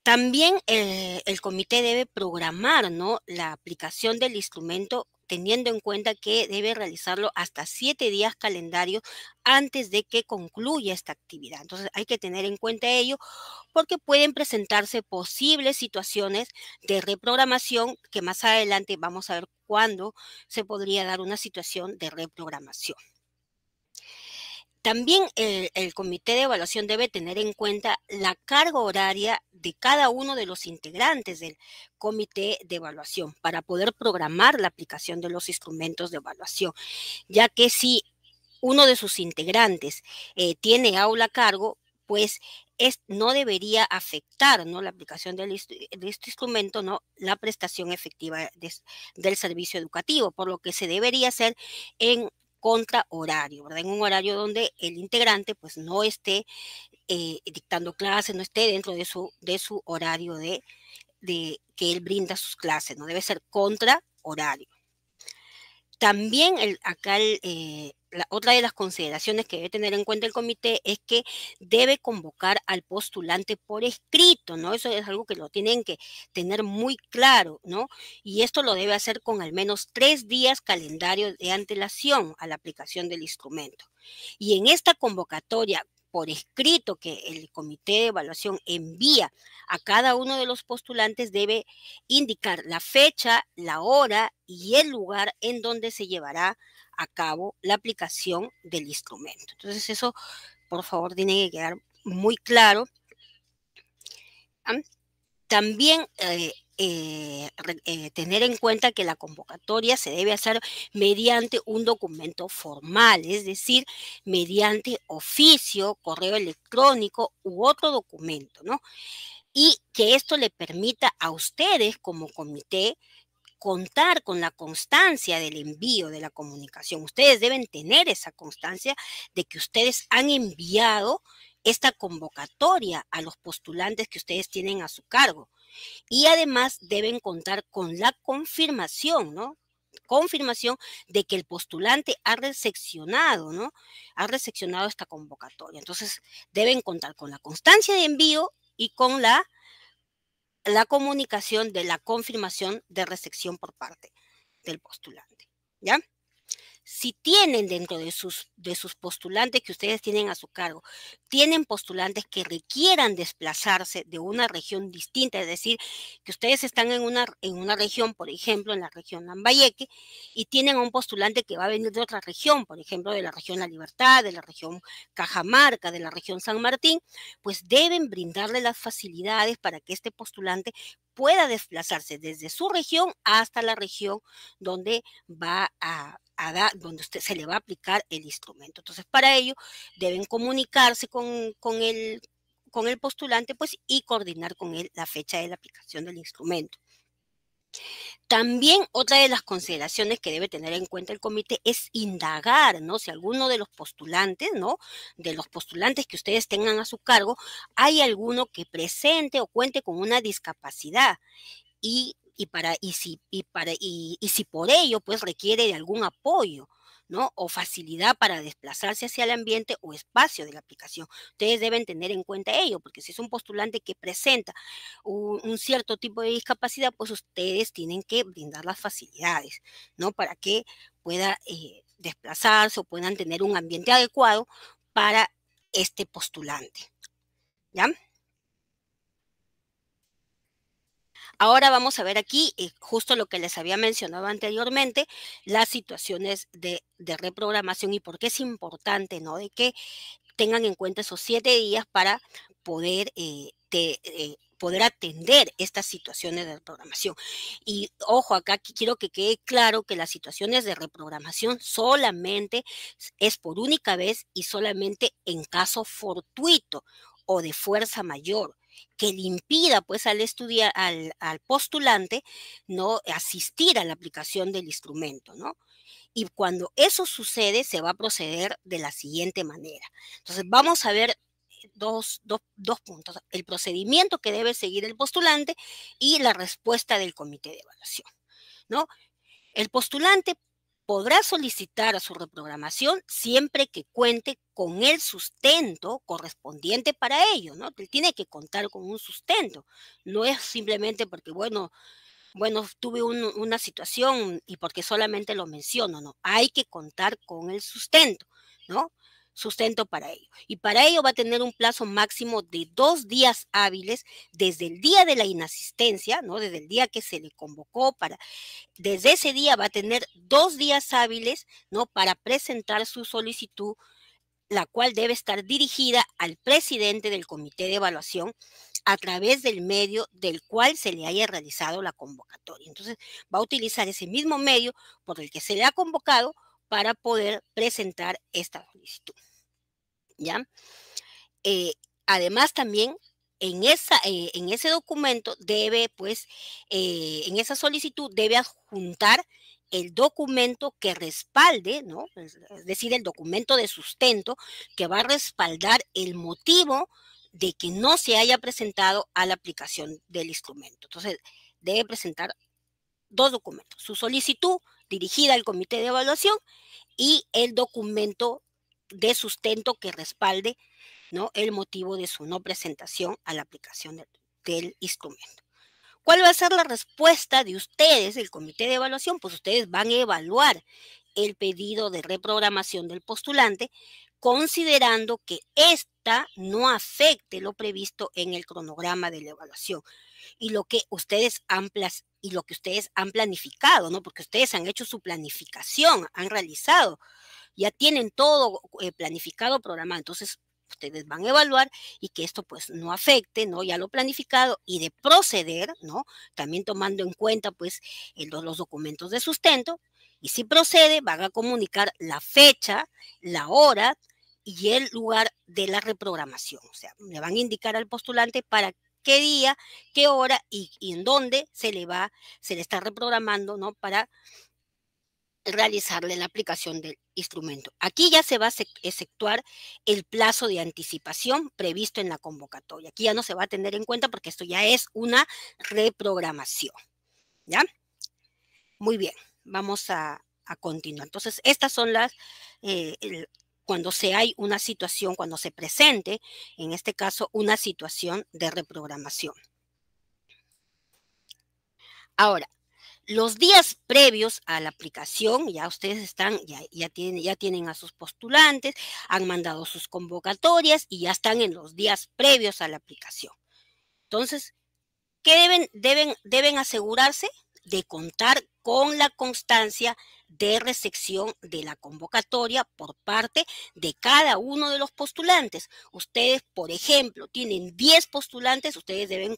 También el comité debe programar, ¿no?, la aplicación del instrumento, teniendo en cuenta que debe realizarlo hasta 7 días calendarios antes de que concluya esta actividad. Entonces hay que tener en cuenta ello, porque pueden presentarse posibles situaciones de reprogramación, que más adelante vamos a ver cuándo se podría dar una situación de reprogramación. También el comité de evaluación debe tener en cuenta la carga horaria de cada uno de los integrantes del comité de evaluación para poder programar la aplicación de los instrumentos de evaluación, ya que si uno de sus integrantes tiene aula a cargo, pues no debería afectar, ¿no?, la aplicación de este instrumento, ¿no?, la prestación efectiva del servicio educativo, por lo que se debería hacer en contrahorario, ¿verdad? En un horario donde el integrante pues no esté dictando clases, no esté dentro de su horario de que él brinda sus clases, no debe ser contra horario. También otra de las consideraciones que debe tener en cuenta el comité es que debe convocar al postulante por escrito, ¿no? Eso es algo que lo tienen que tener muy claro, ¿no? Y esto lo debe hacer con al menos 3 días calendario de antelación a la aplicación del instrumento. Y en esta convocatoria por escrito que el comité de evaluación envía a cada uno de los postulantes, debe indicar la fecha, la hora y el lugar en donde se llevará a cabo la aplicación del instrumento. Entonces eso, por favor, tiene que quedar muy claro. También tener en cuenta que la convocatoria se debe hacer mediante un documento formal, es decir, mediante oficio, correo electrónico u otro documento, ¿no? Y que esto le permita a ustedes como comité contar con la constancia del envío de la comunicación. Ustedes deben tener esa constancia de que ustedes han enviado esta convocatoria a los postulantes que ustedes tienen a su cargo. Y además deben contar con la confirmación, ¿no? Confirmación de que el postulante ha recepcionado, ¿no? Ha recepcionado esta convocatoria. Entonces, deben contar con la constancia de envío y con la comunicación de la confirmación de recepción por parte del postulante, ¿ya? Si tienen dentro de sus postulantes que ustedes tienen a su cargo, tienen postulantes que requieran desplazarse de una región distinta, es decir, que ustedes están en una región, por ejemplo, en la región Lambayeque, y tienen a un postulante que va a venir de otra región, por ejemplo, de la región La Libertad, de la región Cajamarca, de la región San Martín, pues deben brindarle las facilidades para que este postulante pueda desplazarse desde su región hasta la región donde va donde usted se le va a aplicar el instrumento. Entonces, para ello deben comunicarse con el postulante, pues, y coordinar con él la fecha de la aplicación del instrumento. También otra de las consideraciones que debe tener en cuenta el comité es indagar, ¿no? Si alguno de los postulantes, ¿no? De los postulantes que ustedes tengan a su cargo, hay alguno que presente o cuente con una discapacidad y si por ello pues requiere de algún apoyo, ¿no? O facilidad para desplazarse hacia el ambiente o espacio de la aplicación. Ustedes deben tener en cuenta ello, porque si es un postulante que presenta un cierto tipo de discapacidad, pues ustedes tienen que brindar las facilidades, ¿no? Para que pueda desplazarse o puedan tener un ambiente adecuado para este postulante, ¿ya? Ahora vamos a ver aquí justo lo que les había mencionado anteriormente, las situaciones de reprogramación y por qué es importante, ¿no? De que tengan en cuenta esos 7 días para poder, poder atender estas situaciones de reprogramación. Y ojo, acá quiero que quede claro que las situaciones de reprogramación solamente es por única vez y solamente en caso fortuito o de fuerza mayor que le impida pues al postulante no asistir a la aplicación del instrumento, ¿no? Y cuando eso sucede, se va a proceder de la siguiente manera. Entonces, vamos a ver dos puntos. El procedimiento que debe seguir el postulante y la respuesta del comité de evaluación, ¿no? El postulante podrá solicitar a su reprogramación siempre que cuente con el sustento correspondiente para ello, ¿no? Él tiene que contar con un sustento. No es simplemente porque, bueno, tuve una situación y porque solamente lo menciono, ¿no? Hay que contar con el sustento, ¿no? Sustento para ello. Y para ello va a tener un plazo máximo de 2 días hábiles desde el día de la inasistencia, ¿no? Desde el día que se le convocó desde ese día va a tener 2 días hábiles, ¿no? Para presentar su solicitud, la cual debe estar dirigida al presidente del comité de evaluación a través del medio del cual se le haya realizado la convocatoria. Entonces, va a utilizar ese mismo medio por el que se le ha convocado para poder presentar esta solicitud, ¿ya? Además, también en ese documento debe, pues, en esa solicitud debe adjuntar el documento que respalde, ¿no? Es decir, el documento de sustento que va a respaldar el motivo de que no se haya presentado a la aplicación del instrumento. Entonces, debe presentar 2 documentos, su solicitud dirigida al comité de evaluación y el documento de sustento que respalde, ¿no? El motivo de su no presentación a la aplicación del instrumento. ¿Cuál va a ser la respuesta de ustedes, el comité de evaluación? Pues ustedes van a evaluar el pedido de reprogramación del postulante, considerando que ésta no afecte lo previsto en el cronograma de la evaluación y lo que ustedes han planificado, ¿no? Porque ustedes han hecho su planificación, han realizado, ya tienen todo planificado, programado. Entonces, ustedes van a evaluar y que esto pues no afecte, ¿no? Ya lo planificado y de proceder, ¿no? También tomando en cuenta pues los documentos de sustento y si procede van a comunicar la fecha, la hora y el lugar de la reprogramación. O sea, le van a indicar al postulante para qué día, qué hora y en dónde se le está reprogramando, ¿no? Para realizarle la aplicación del instrumento. Aquí ya se va a efectuar el plazo de anticipación previsto en la convocatoria. Aquí ya no se va a tener en cuenta porque esto ya es una reprogramación. ¿Ya? Muy bien, vamos a continuar. Entonces, estas son cuando hay una situación, cuando se presente, en este caso, una situación de reprogramación. Ahora, Los días previos a la aplicación, ya ustedes están, ya tienen a sus postulantes, han mandado sus convocatorias y ya están en los días previos a la aplicación. Entonces, ¿qué deben asegurarse? De contar con la constancia de recepción de la convocatoria por parte de cada uno de los postulantes. Ustedes, por ejemplo, tienen 10 postulantes, ustedes deben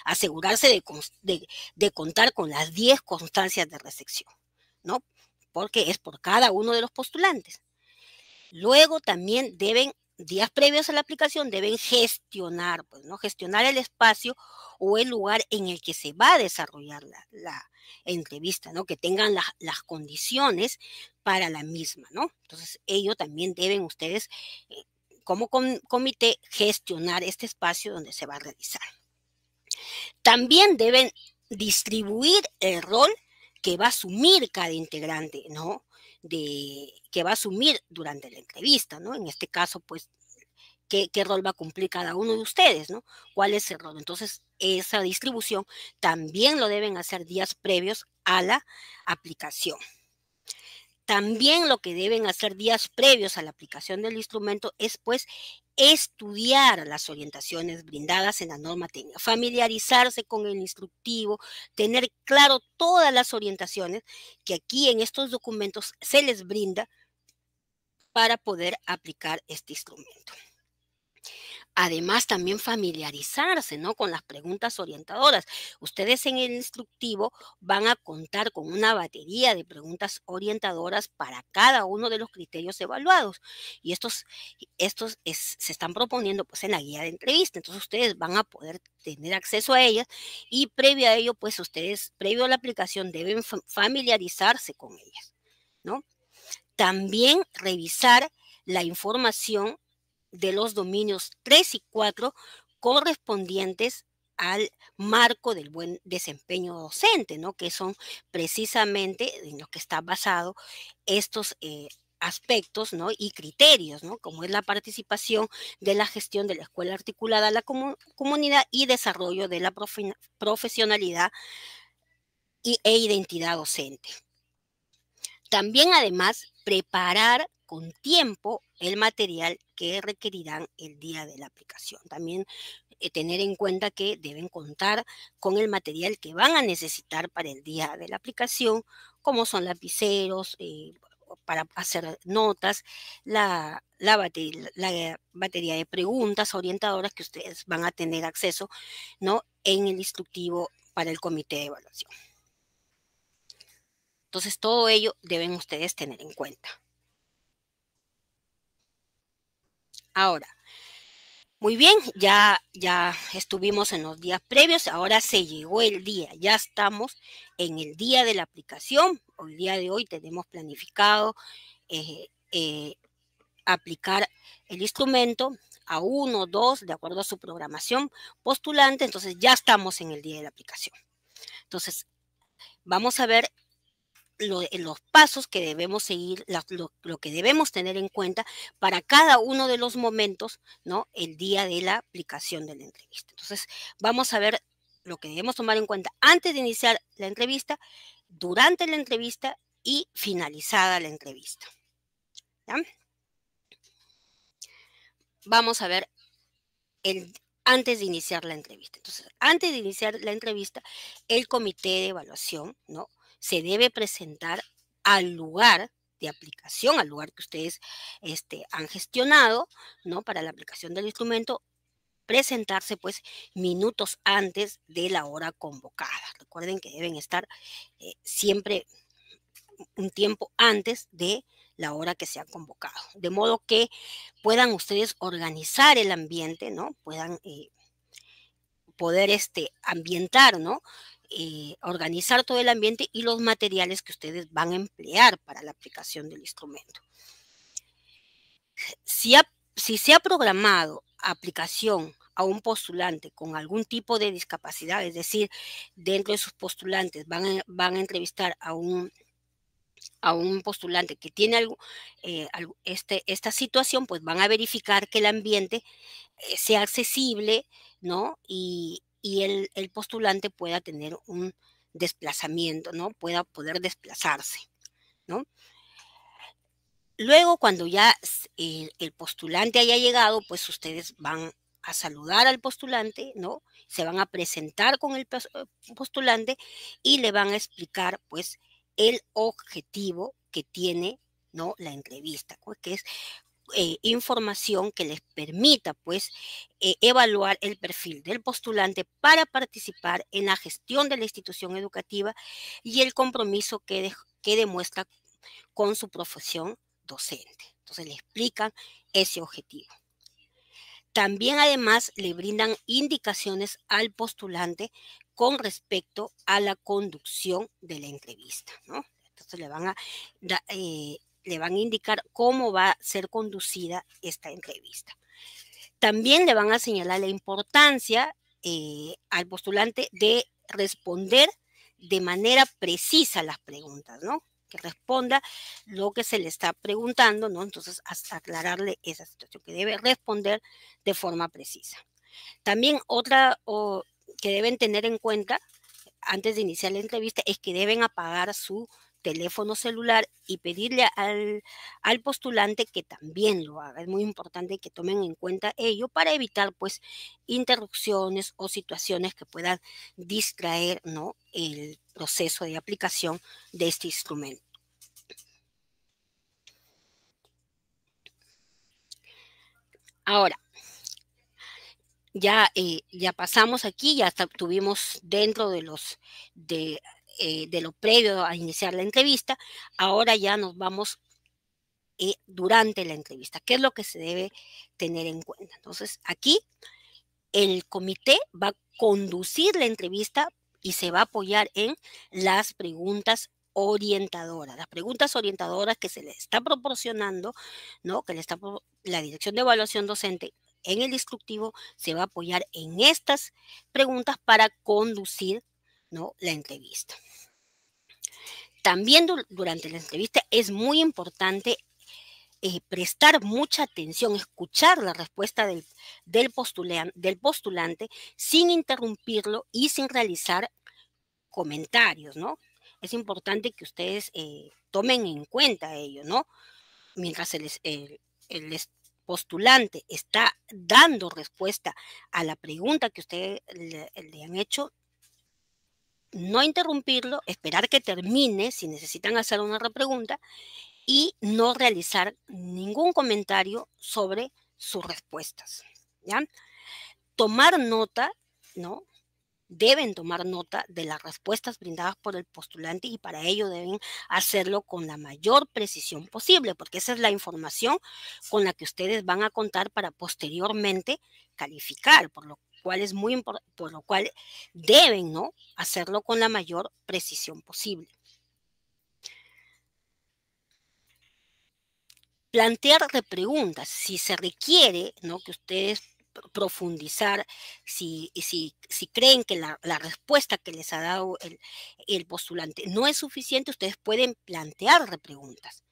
asegurarse de contar con las 10 constancias de recepción, ¿no? Porque es por cada uno de los postulantes. Luego también días previos a la aplicación, deben gestionar, pues, ¿no? Gestionar el espacio o el lugar en el que se va a desarrollar la entrevista, ¿no? Que tengan las condiciones para la misma, ¿no? Entonces, ello también deben ustedes, como comité, gestionar este espacio donde se va a realizar. También deben distribuir el rol que va a asumir cada integrante, ¿no? Que va a asumir durante la entrevista, ¿no? En este caso, pues, ¿qué rol va a cumplir cada uno de ustedes, ¿no? ¿Cuál es el rol? Entonces, esa distribución también lo deben hacer días previos a la aplicación. También lo que deben hacer días previos a la aplicación del instrumento es, pues, estudiar las orientaciones brindadas en la norma técnica, familiarizarse con el instructivo, tener claro todas las orientaciones que aquí en estos documentos se les brinda para poder aplicar este instrumento. Además, también familiarizarse, ¿no? Con las preguntas orientadoras. Ustedes en el instructivo van a contar con una batería de preguntas orientadoras para cada uno de los criterios evaluados. Y se están proponiendo, pues, en la guía de entrevista. Entonces, ustedes van a poder tener acceso a ellas y previo a ello, pues, previo a la aplicación, deben familiarizarse con ellas, ¿no? También revisar la información de los dominios 3 y 4 correspondientes al marco del buen desempeño docente, ¿no? Que son precisamente en lo que está basado estos aspectos, ¿no? Y criterios, ¿no? Como es la participación de la gestión de la escuela articulada a la comunidad y desarrollo de la profesionalidad e identidad docente. También, además, preparar con tiempo el material que requerirán el día de la aplicación. También tener en cuenta que deben contar con el material que van a necesitar para el día de la aplicación, como son lapiceros, para hacer notas, la batería de preguntas orientadoras que ustedes van a tener acceso, ¿no? En el instructivo para el comité de evaluación. Entonces, todo ello deben ustedes tener en cuenta. Ahora, muy bien, ya estuvimos en los días previos, ahora se llegó el día, ya estamos en el día de la aplicación. El día de hoy tenemos planificado aplicar el instrumento a 1, 2, de acuerdo a su programación postulante. Entonces, ya estamos en el día de la aplicación. Entonces, vamos a ver los pasos que debemos seguir, lo que debemos tener en cuenta para cada uno de los momentos, ¿no? El día de la aplicación de la entrevista. Entonces, vamos a ver lo que debemos tomar en cuenta antes de iniciar la entrevista, durante la entrevista y finalizada la entrevista. ¿Ya? Vamos a ver antes de iniciar la entrevista. Entonces, antes de iniciar la entrevista, el comité de evaluación, ¿no? Se debe presentar al lugar de aplicación, al lugar que ustedes han gestionado, ¿no? Para la aplicación del instrumento, presentarse, pues, minutos antes de la hora convocada. Recuerden que deben estar siempre un tiempo antes de la hora que se ha convocado, de modo que puedan ustedes organizar el ambiente, ¿no? Puedan poder ambientar, ¿no? Organizar todo el ambiente y los materiales que ustedes van a emplear para la aplicación del instrumento. Si se ha programado aplicación a un postulante con algún tipo de discapacidad, es decir, dentro de sus postulantes van a entrevistar a un postulante que tiene esta situación, pues van a verificar que el ambiente sea accesible, ¿no? Y el postulante pueda tener un desplazamiento, ¿no? Pueda poder desplazarse, ¿no? Luego, cuando ya el postulante haya llegado, pues ustedes van a saludar al postulante, ¿no? Se van a presentar con el postulante y le van a explicar, pues, el objetivo que tiene, ¿no? La entrevista, pues, que es información que les permita, pues, evaluar el perfil del postulante para participar en la gestión de la institución educativa y el compromiso que demuestra con su profesión docente. Entonces le explican ese objetivo. También además le brindan indicaciones al postulante con respecto a la conducción de la entrevista, ¿no? Entonces le van a indicar cómo va a ser conducida esta entrevista. También le van a señalar la importancia al postulante de responder de manera precisa las preguntas, ¿no? Que responda lo que se le está preguntando, ¿no? Entonces, hasta aclararle esa situación, que debe responder de forma precisa. También otra que deben tener en cuenta antes de iniciar la entrevista es que deben apagar su teléfono celular y pedirle al postulante que también lo haga. Es muy importante que tomen en cuenta ello para evitar, pues, interrupciones o situaciones que puedan distraer, ¿no?, el proceso de aplicación de este instrumento. Ahora, ya pasamos aquí, ya tuvimos dentro de lo previo a iniciar la entrevista. Ahora ya nos vamos durante la entrevista. ¿Qué es lo que se debe tener en cuenta? Entonces, aquí el comité va a conducir la entrevista y se va a apoyar en las preguntas orientadoras. Las preguntas orientadoras que se le está proporcionando, ¿no? Que la Dirección de Evaluación Docente en el instructivo se va a apoyar en estas preguntas para conducir, ¿no?, la entrevista. También durante la entrevista es muy importante prestar mucha atención, escuchar la respuesta del postulante sin interrumpirlo y sin realizar comentarios, ¿no? Es importante que ustedes tomen en cuenta ello, ¿no? Mientras postulante está dando respuesta a la pregunta que ustedes le han hecho, no interrumpirlo, esperar que termine si necesitan hacer una repregunta y no realizar ningún comentario sobre sus respuestas, ¿ya? Tomar nota, ¿no? Deben tomar nota de las respuestas brindadas por el postulante y para ello deben hacerlo con la mayor precisión posible, porque esa es la información con la que ustedes van a contar para posteriormente calificar, por lo cual es muy importante, por lo cual deben, ¿no?, hacerlo con la mayor precisión posible. Plantear repreguntas, si se requiere, ¿no?, que ustedes profundizar, si creen que la respuesta que les ha dado el postulante no es suficiente, ustedes pueden plantear repreguntas,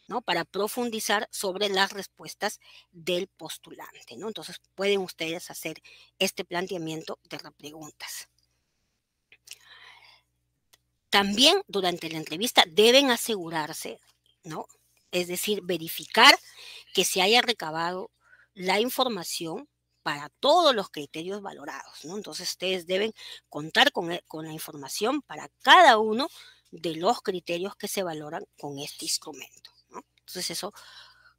¿no?, para profundizar sobre las respuestas del postulante, ¿no? Entonces, pueden ustedes hacer este planteamiento de repreguntas. También durante la entrevista deben asegurarse, ¿no?, es decir, verificar que se haya recabado la información para todos los criterios valorados, ¿no? Entonces, ustedes deben contar con la información para cada uno de los criterios que se valoran con este instrumento, ¿no? Entonces, eso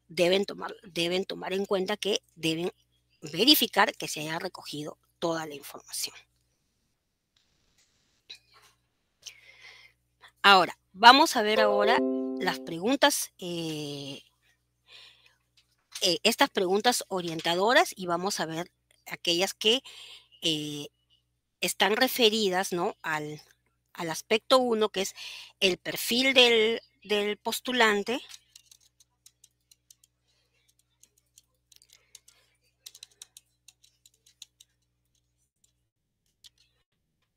deben tomar en cuenta que deben verificar que se haya recogido toda la información. Ahora, vamos a ver ahora las preguntas, estas preguntas orientadoras y vamos a ver aquellas que eh, están referidas, ¿no?, al aspecto 1, que es el perfil del postulante,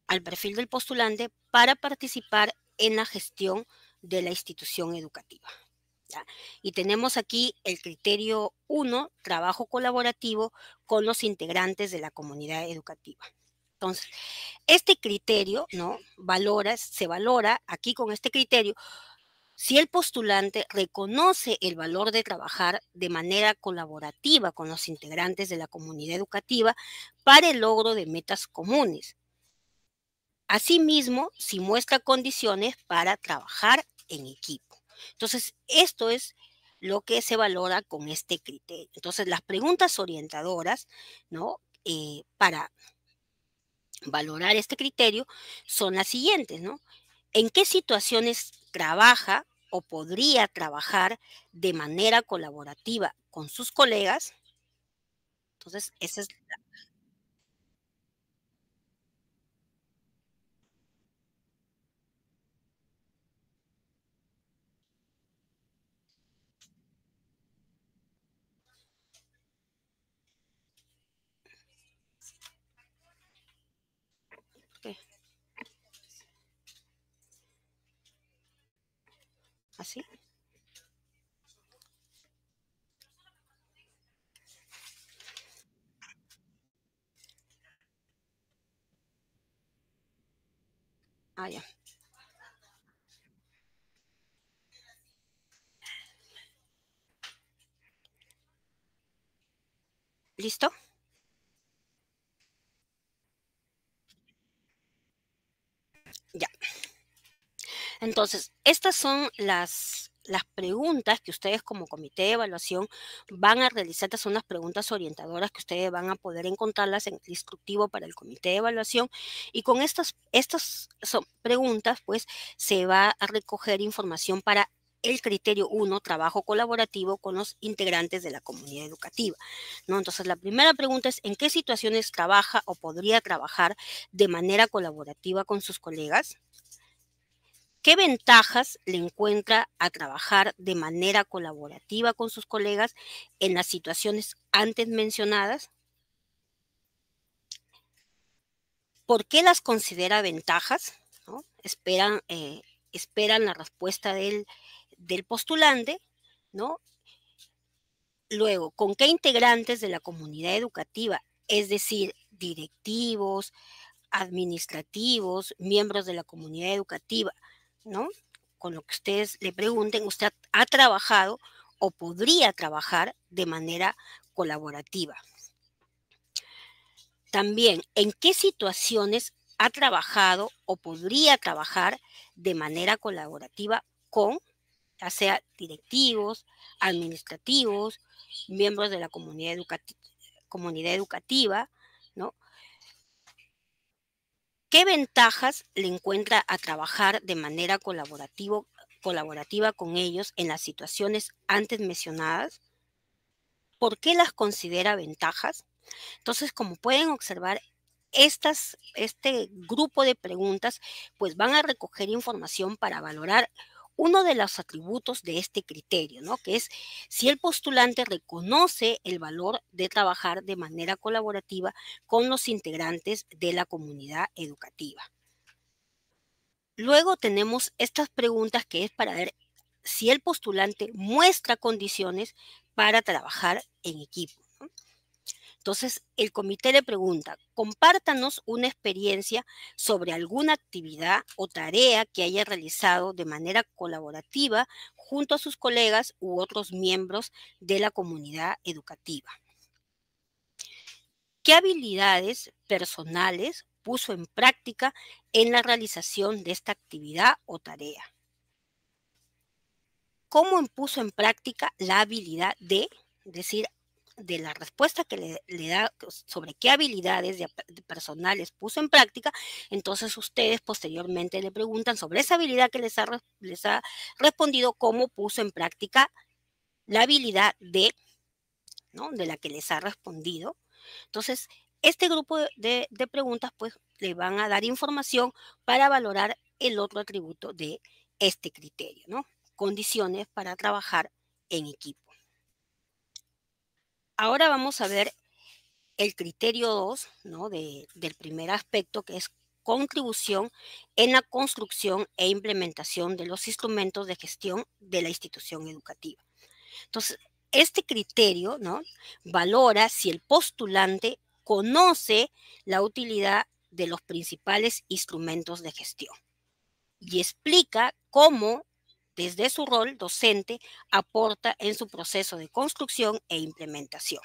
al perfil del postulante para participar en la gestión de la institución educativa, ¿ya? Y tenemos aquí el criterio 1, trabajo colaborativo con los integrantes de la comunidad educativa. Entonces, este criterio, ¿no? Se valora aquí con este criterio si el postulante reconoce el valor de trabajar de manera colaborativa con los integrantes de la comunidad educativa para el logro de metas comunes. Asimismo, si muestra condiciones para trabajar en equipo. Entonces, esto es lo que se valora con este criterio. Entonces, las preguntas orientadoras, ¿no? Para valorar este criterio son las siguientes, ¿no? ¿En qué situaciones trabaja o podría trabajar de manera colaborativa con sus colegas? Entonces, esa es ¿qué? ¿Así? Ah, ya. ¿Listo? Ya. Entonces, estas son las preguntas que ustedes como comité de evaluación van a realizar. Estas son las preguntas orientadoras que ustedes van a poder encontrarlas en el instructivo para el comité de evaluación. Y con estas son preguntas, pues, se va a recoger información para el criterio 1, trabajo colaborativo con los integrantes de la comunidad educativa, ¿no? Entonces, la primera pregunta es, ¿en qué situaciones trabaja o podría trabajar de manera colaborativa con sus colegas? ¿Qué ventajas le encuentra a trabajar de manera colaborativa con sus colegas en las situaciones antes mencionadas? ¿Por qué las considera ventajas? ¿No? Esperan la respuesta del postulante, ¿no? Luego, ¿con qué integrantes de la comunidad educativa, es decir, directivos, administrativos, miembros de la comunidad educativa, ¿no? Con lo que ustedes le pregunten, usted ha trabajado o podría trabajar de manera colaborativa. También, ¿en qué situaciones ha trabajado o podría trabajar de manera colaborativa con, ya sea directivos, administrativos, miembros de la comunidad educativa, ¿no? ¿Qué ventajas le encuentra a trabajar de manera colaborativa con ellos en las situaciones antes mencionadas? ¿Por qué las considera ventajas? Entonces, como pueden observar, este grupo de preguntas pues van a recoger información para valorar uno de los atributos de este criterio, ¿no? Que es si el postulante reconoce el valor de trabajar de manera colaborativa con los integrantes de la comunidad educativa. Luego tenemos estas preguntas que es para ver si el postulante muestra condiciones para trabajar en equipo, ¿no? Entonces, el comité le pregunta, compártanos una experiencia sobre alguna actividad o tarea que haya realizado de manera colaborativa junto a sus colegas u otros miembros de la comunidad educativa. ¿Qué habilidades personales puso en práctica en la realización de esta actividad o tarea? ¿Cómo puso en práctica la habilidad es decir, de la respuesta que le da sobre qué habilidades de personales puso en práctica? Entonces ustedes posteriormente le preguntan sobre esa habilidad que les ha respondido, cómo puso en práctica la habilidad ¿no? De la que les ha respondido. Entonces, este grupo de preguntas pues le van a dar información para valorar el otro atributo de este criterio, ¿no? Condiciones para trabajar en equipo. Ahora vamos a ver el criterio 2, ¿no? Del primer aspecto, que es contribución en la construcción e implementación de los instrumentos de gestión de la institución educativa. Entonces, este criterio, ¿no? Valora si el postulante conoce la utilidad de los principales instrumentos de gestión y explica cómo, desde su rol docente, aporta en su proceso de construcción e implementación.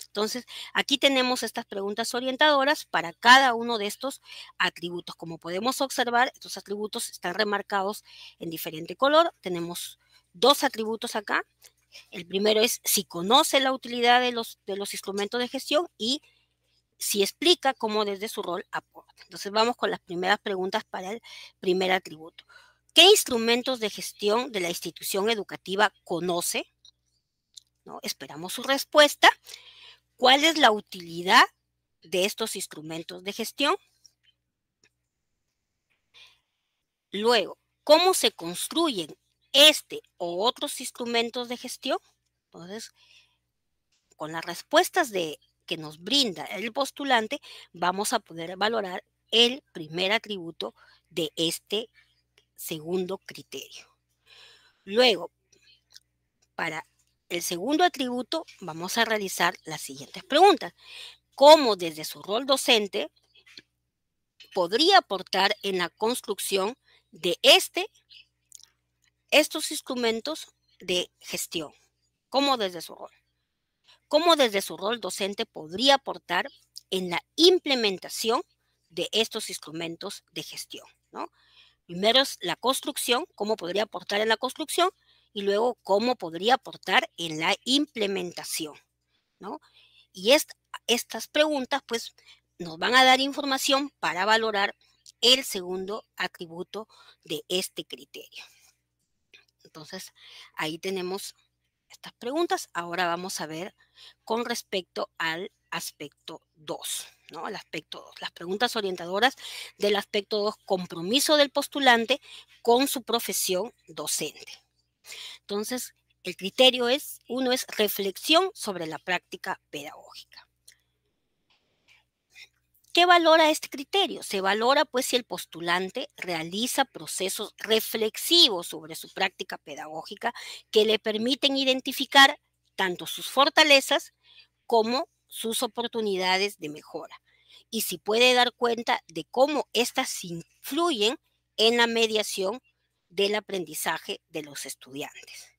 Entonces, aquí tenemos estas preguntas orientadoras para cada uno de estos atributos. Como podemos observar, estos atributos están remarcados en diferente color. Tenemos 2 atributos acá. El primero es si conoce la utilidad de los instrumentos de gestión y si explica cómo desde su rol aporta. Entonces, vamos con las primeras preguntas para el primer atributo. ¿Qué instrumentos de gestión de la institución educativa conoce? ¿No? Esperamos su respuesta. ¿Cuál es la utilidad de estos instrumentos de gestión? Luego, ¿cómo se construyen este o otros instrumentos de gestión? Entonces, con las respuestas que nos brinda el postulante, vamos a poder valorar el primer atributo de este segundo criterio. Luego, para el segundo atributo, vamos a realizar las siguientes preguntas. ¿Cómo desde su rol docente podría aportar en la construcción de estos instrumentos de gestión? ¿Cómo desde su rol? ¿Cómo desde su rol docente podría aportar en la implementación de estos instrumentos de gestión? ¿No? Primero es la construcción, cómo podría aportar en la construcción, y luego cómo podría aportar en la implementación, ¿no? Y estas preguntas, pues, nos van a dar información para valorar el segundo atributo de este criterio. Entonces, ahí tenemos estas preguntas. Ahora vamos a ver con respecto al aspecto 2, ¿no? El aspecto 2, las preguntas orientadoras del aspecto 2, compromiso del postulante con su profesión docente. Entonces, el criterio uno es reflexión sobre la práctica pedagógica. ¿Qué valora este criterio? Se valora pues si el postulante realiza procesos reflexivos sobre su práctica pedagógica que le permiten identificar tanto sus fortalezas como sus oportunidades de mejora y si puede dar cuenta de cómo éstas influyen en la mediación del aprendizaje de los estudiantes.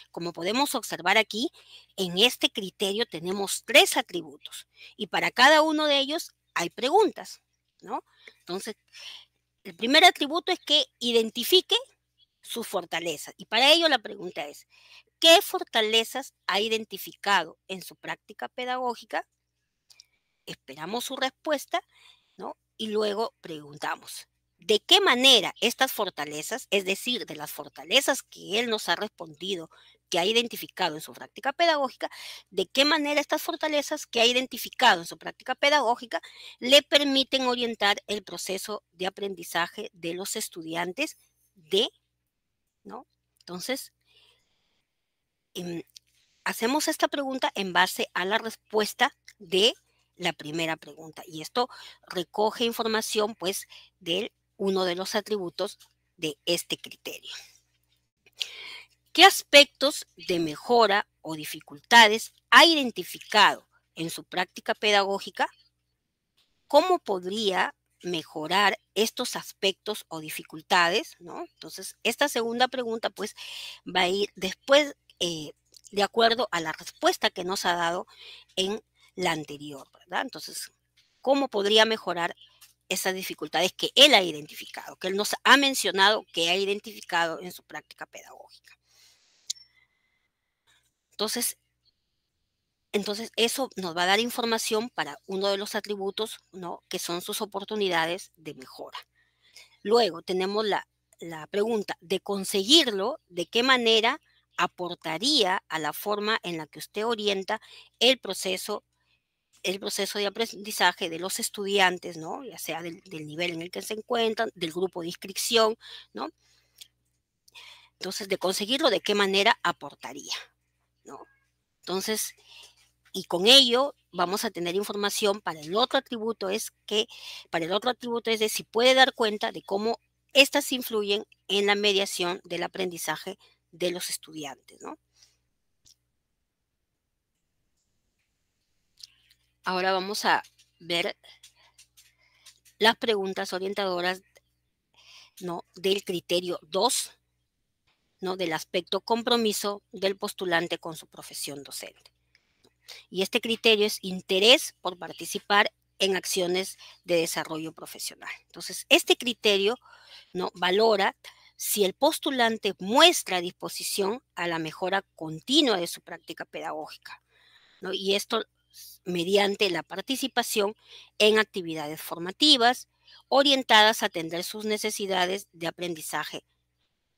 Como podemos observar aquí, en este criterio tenemos 3 atributos y para cada uno de ellos hay preguntas, ¿no? Entonces, el primer atributo es que identifique sus fortalezas y para ello la pregunta es, ¿qué fortalezas ha identificado en su práctica pedagógica? Esperamos su respuesta, ¿no? Y luego preguntamos, ¿de qué manera estas fortalezas, es decir, de las fortalezas que él nos ha respondido, que ha identificado en su práctica pedagógica, de qué manera estas fortalezas que ha identificado en su práctica pedagógica le permiten orientar el proceso de aprendizaje de los estudiantes ¿no? Entonces, hacemos esta pregunta en base a la respuesta de la primera pregunta y esto recoge información pues de uno de los atributos de este criterio. ¿Qué aspectos de mejora o dificultades ha identificado en su práctica pedagógica? ¿Cómo podría mejorar estos aspectos o dificultades? ¿No? Entonces, esta segunda pregunta pues va a ir después de acuerdo a la respuesta que nos ha dado en la anterior, ¿verdad? Entonces, ¿cómo podría mejorar esas dificultades que él ha identificado, que él nos ha mencionado que ha identificado en su práctica pedagógica? Entonces, eso nos va a dar información para uno de los atributos, ¿no? Que son sus oportunidades de mejora. Luego tenemos la pregunta de conseguirlo, ¿de qué manera aportaría a la forma en la que usted orienta el proceso de aprendizaje de los estudiantes, ¿no? Ya sea del nivel en el que se encuentran, del grupo de inscripción, ¿no? Entonces, de conseguirlo, ¿de qué manera aportaría? ¿No? Entonces, y con ello vamos a tener información para el otro atributo, de si puede dar cuenta de cómo estas influyen en la mediación del aprendizaje de los estudiantes, ¿no? Ahora vamos a ver las preguntas orientadoras, ¿no?, del criterio 2, ¿no?, del aspecto compromiso del postulante con su profesión docente. Y este criterio es interés por participar en acciones de desarrollo profesional. Entonces, este criterio, ¿no?, valora si el postulante muestra disposición a la mejora continua de su práctica pedagógica, ¿no? Y esto mediante la participación en actividades formativas orientadas a atender sus necesidades de aprendizaje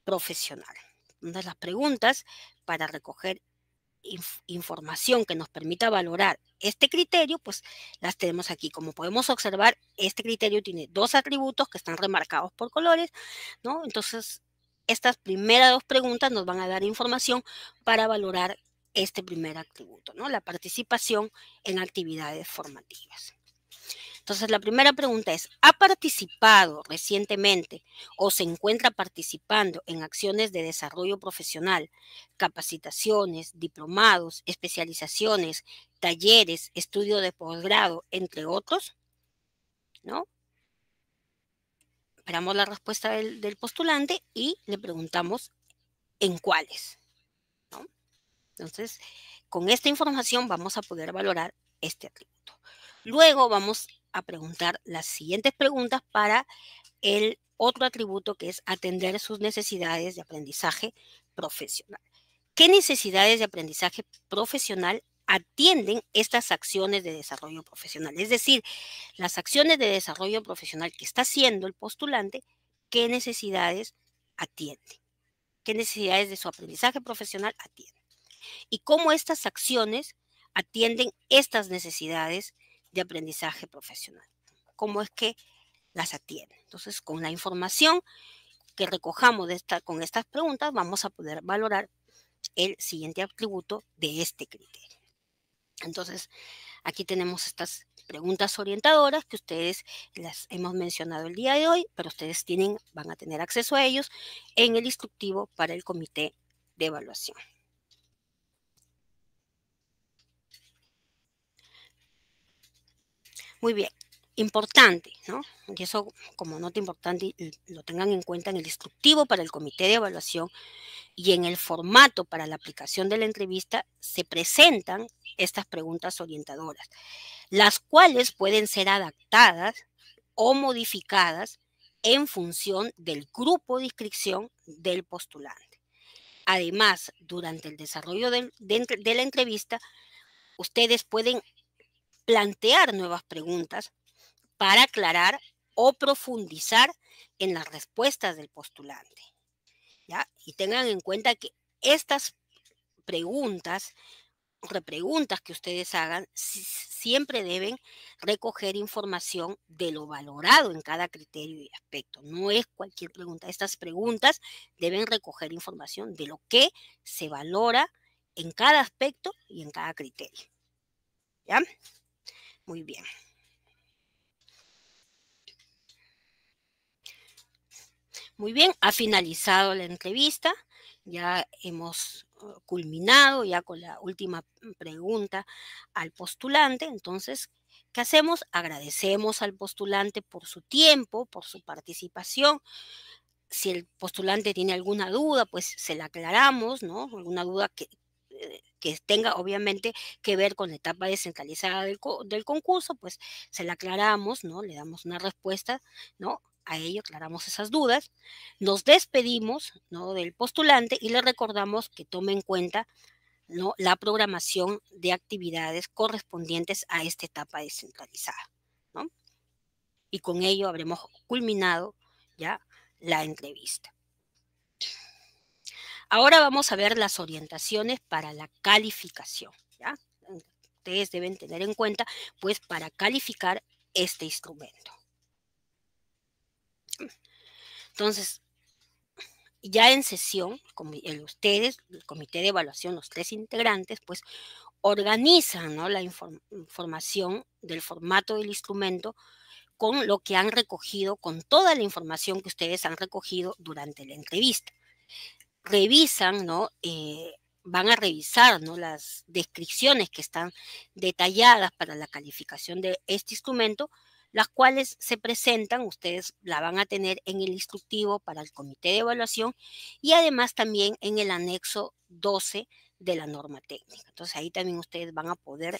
profesional. Una de las preguntas para recoger información que nos permita valorar este criterio, pues las tenemos aquí. Como podemos observar, este criterio tiene 2 atributos que están remarcados por colores, ¿no? Entonces, estas primeras 2 preguntas nos van a dar información para valorar este primer atributo, ¿no?, la participación en actividades formativas. Entonces, la primera pregunta es, ¿ha participado recientemente o se encuentra participando en acciones de desarrollo profesional, capacitaciones, diplomados, especializaciones, talleres, estudio de posgrado, entre otros? ¿No? Esperamos la respuesta del postulante y le preguntamos en cuáles, ¿no? Entonces, con esta información vamos a poder valorar este atributo. Luego vamos a preguntar las siguientes preguntas para el otro atributo, que es atender sus necesidades de aprendizaje profesional. ¿Qué necesidades de aprendizaje profesional atienden estas acciones de desarrollo profesional? Es decir, las acciones de desarrollo profesional que está haciendo el postulante, ¿qué necesidades atienden? ¿Qué necesidades de su aprendizaje profesional atienden? Y cómo estas acciones atienden estas necesidades de aprendizaje profesional. ¿Cómo es que las atienden? Entonces, con la información que recojamos con estas preguntas, vamos a poder valorar el siguiente atributo de este criterio. Entonces, aquí tenemos estas preguntas orientadoras que ustedes las hemos mencionado el día de hoy, pero ustedes van a tener acceso a ellos en el instructivo para el comité de evaluación. Muy bien, importante, ¿no? Y eso como nota importante lo tengan en cuenta en el instructivo para el comité de evaluación y en el formato para la aplicación de la entrevista se presentan estas preguntas orientadoras, las cuales pueden ser adaptadas o modificadas en función del grupo de inscripción del postulante. Además, durante el desarrollo de la entrevista, ustedes pueden plantear nuevas preguntas para aclarar o profundizar en las respuestas del postulante, ¿ya? Y tengan en cuenta que estas preguntas, repreguntas que ustedes hagan, siempre deben recoger información de lo valorado en cada criterio y aspecto. No es cualquier pregunta. Estas preguntas deben recoger información de lo que se valora en cada aspecto y en cada criterio. ¿Ya? Muy bien. Muy bien, ha finalizado la entrevista, ya hemos culminado ya con la última pregunta al postulante. Entonces, ¿qué hacemos? Agradecemos al postulante por su tiempo, por su participación. Si el postulante tiene alguna duda, pues se la aclaramos, ¿no? Alguna duda que tenga obviamente que ver con la etapa descentralizada del concurso, pues se la aclaramos, ¿no? Le damos una respuesta, ¿no? A ello aclaramos esas dudas. Nos despedimos, ¿no?, del postulante y le recordamos que tome en cuenta, ¿no?, la programación de actividades correspondientes a esta etapa descentralizada, ¿no? Y con ello habremos culminado ya la entrevista. Ahora vamos a ver las orientaciones para la calificación, ¿ya? Ustedes deben tener en cuenta, pues, para calificar este instrumento. Entonces, ya en sesión, ustedes, el comité de evaluación, los 3 integrantes, pues, organizan, ¿no?, la información del formato del instrumento con lo que han recogido, con toda la información que ustedes han recogido durante la entrevista. Revisan, ¿no? Van a revisar, ¿no?, las descripciones que están detalladas para la calificación de este instrumento, las cuales se presentan, ustedes la van a tener en el instructivo para el comité de evaluación y además también en el anexo 12 de la norma técnica. Entonces ahí también ustedes van a poder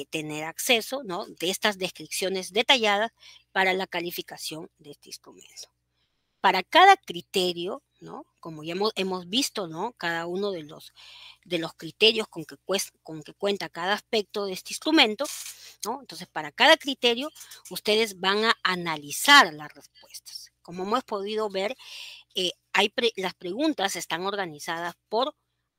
tener acceso, ¿no?, de estas descripciones detalladas para la calificación de este instrumento. Para cada criterio, ¿no?, como ya hemos visto, ¿no?, cada uno de los criterios con que cuenta cada aspecto de este instrumento, ¿no? Entonces, para cada criterio, ustedes van a analizar las respuestas. Como hemos podido ver, las preguntas están organizadas por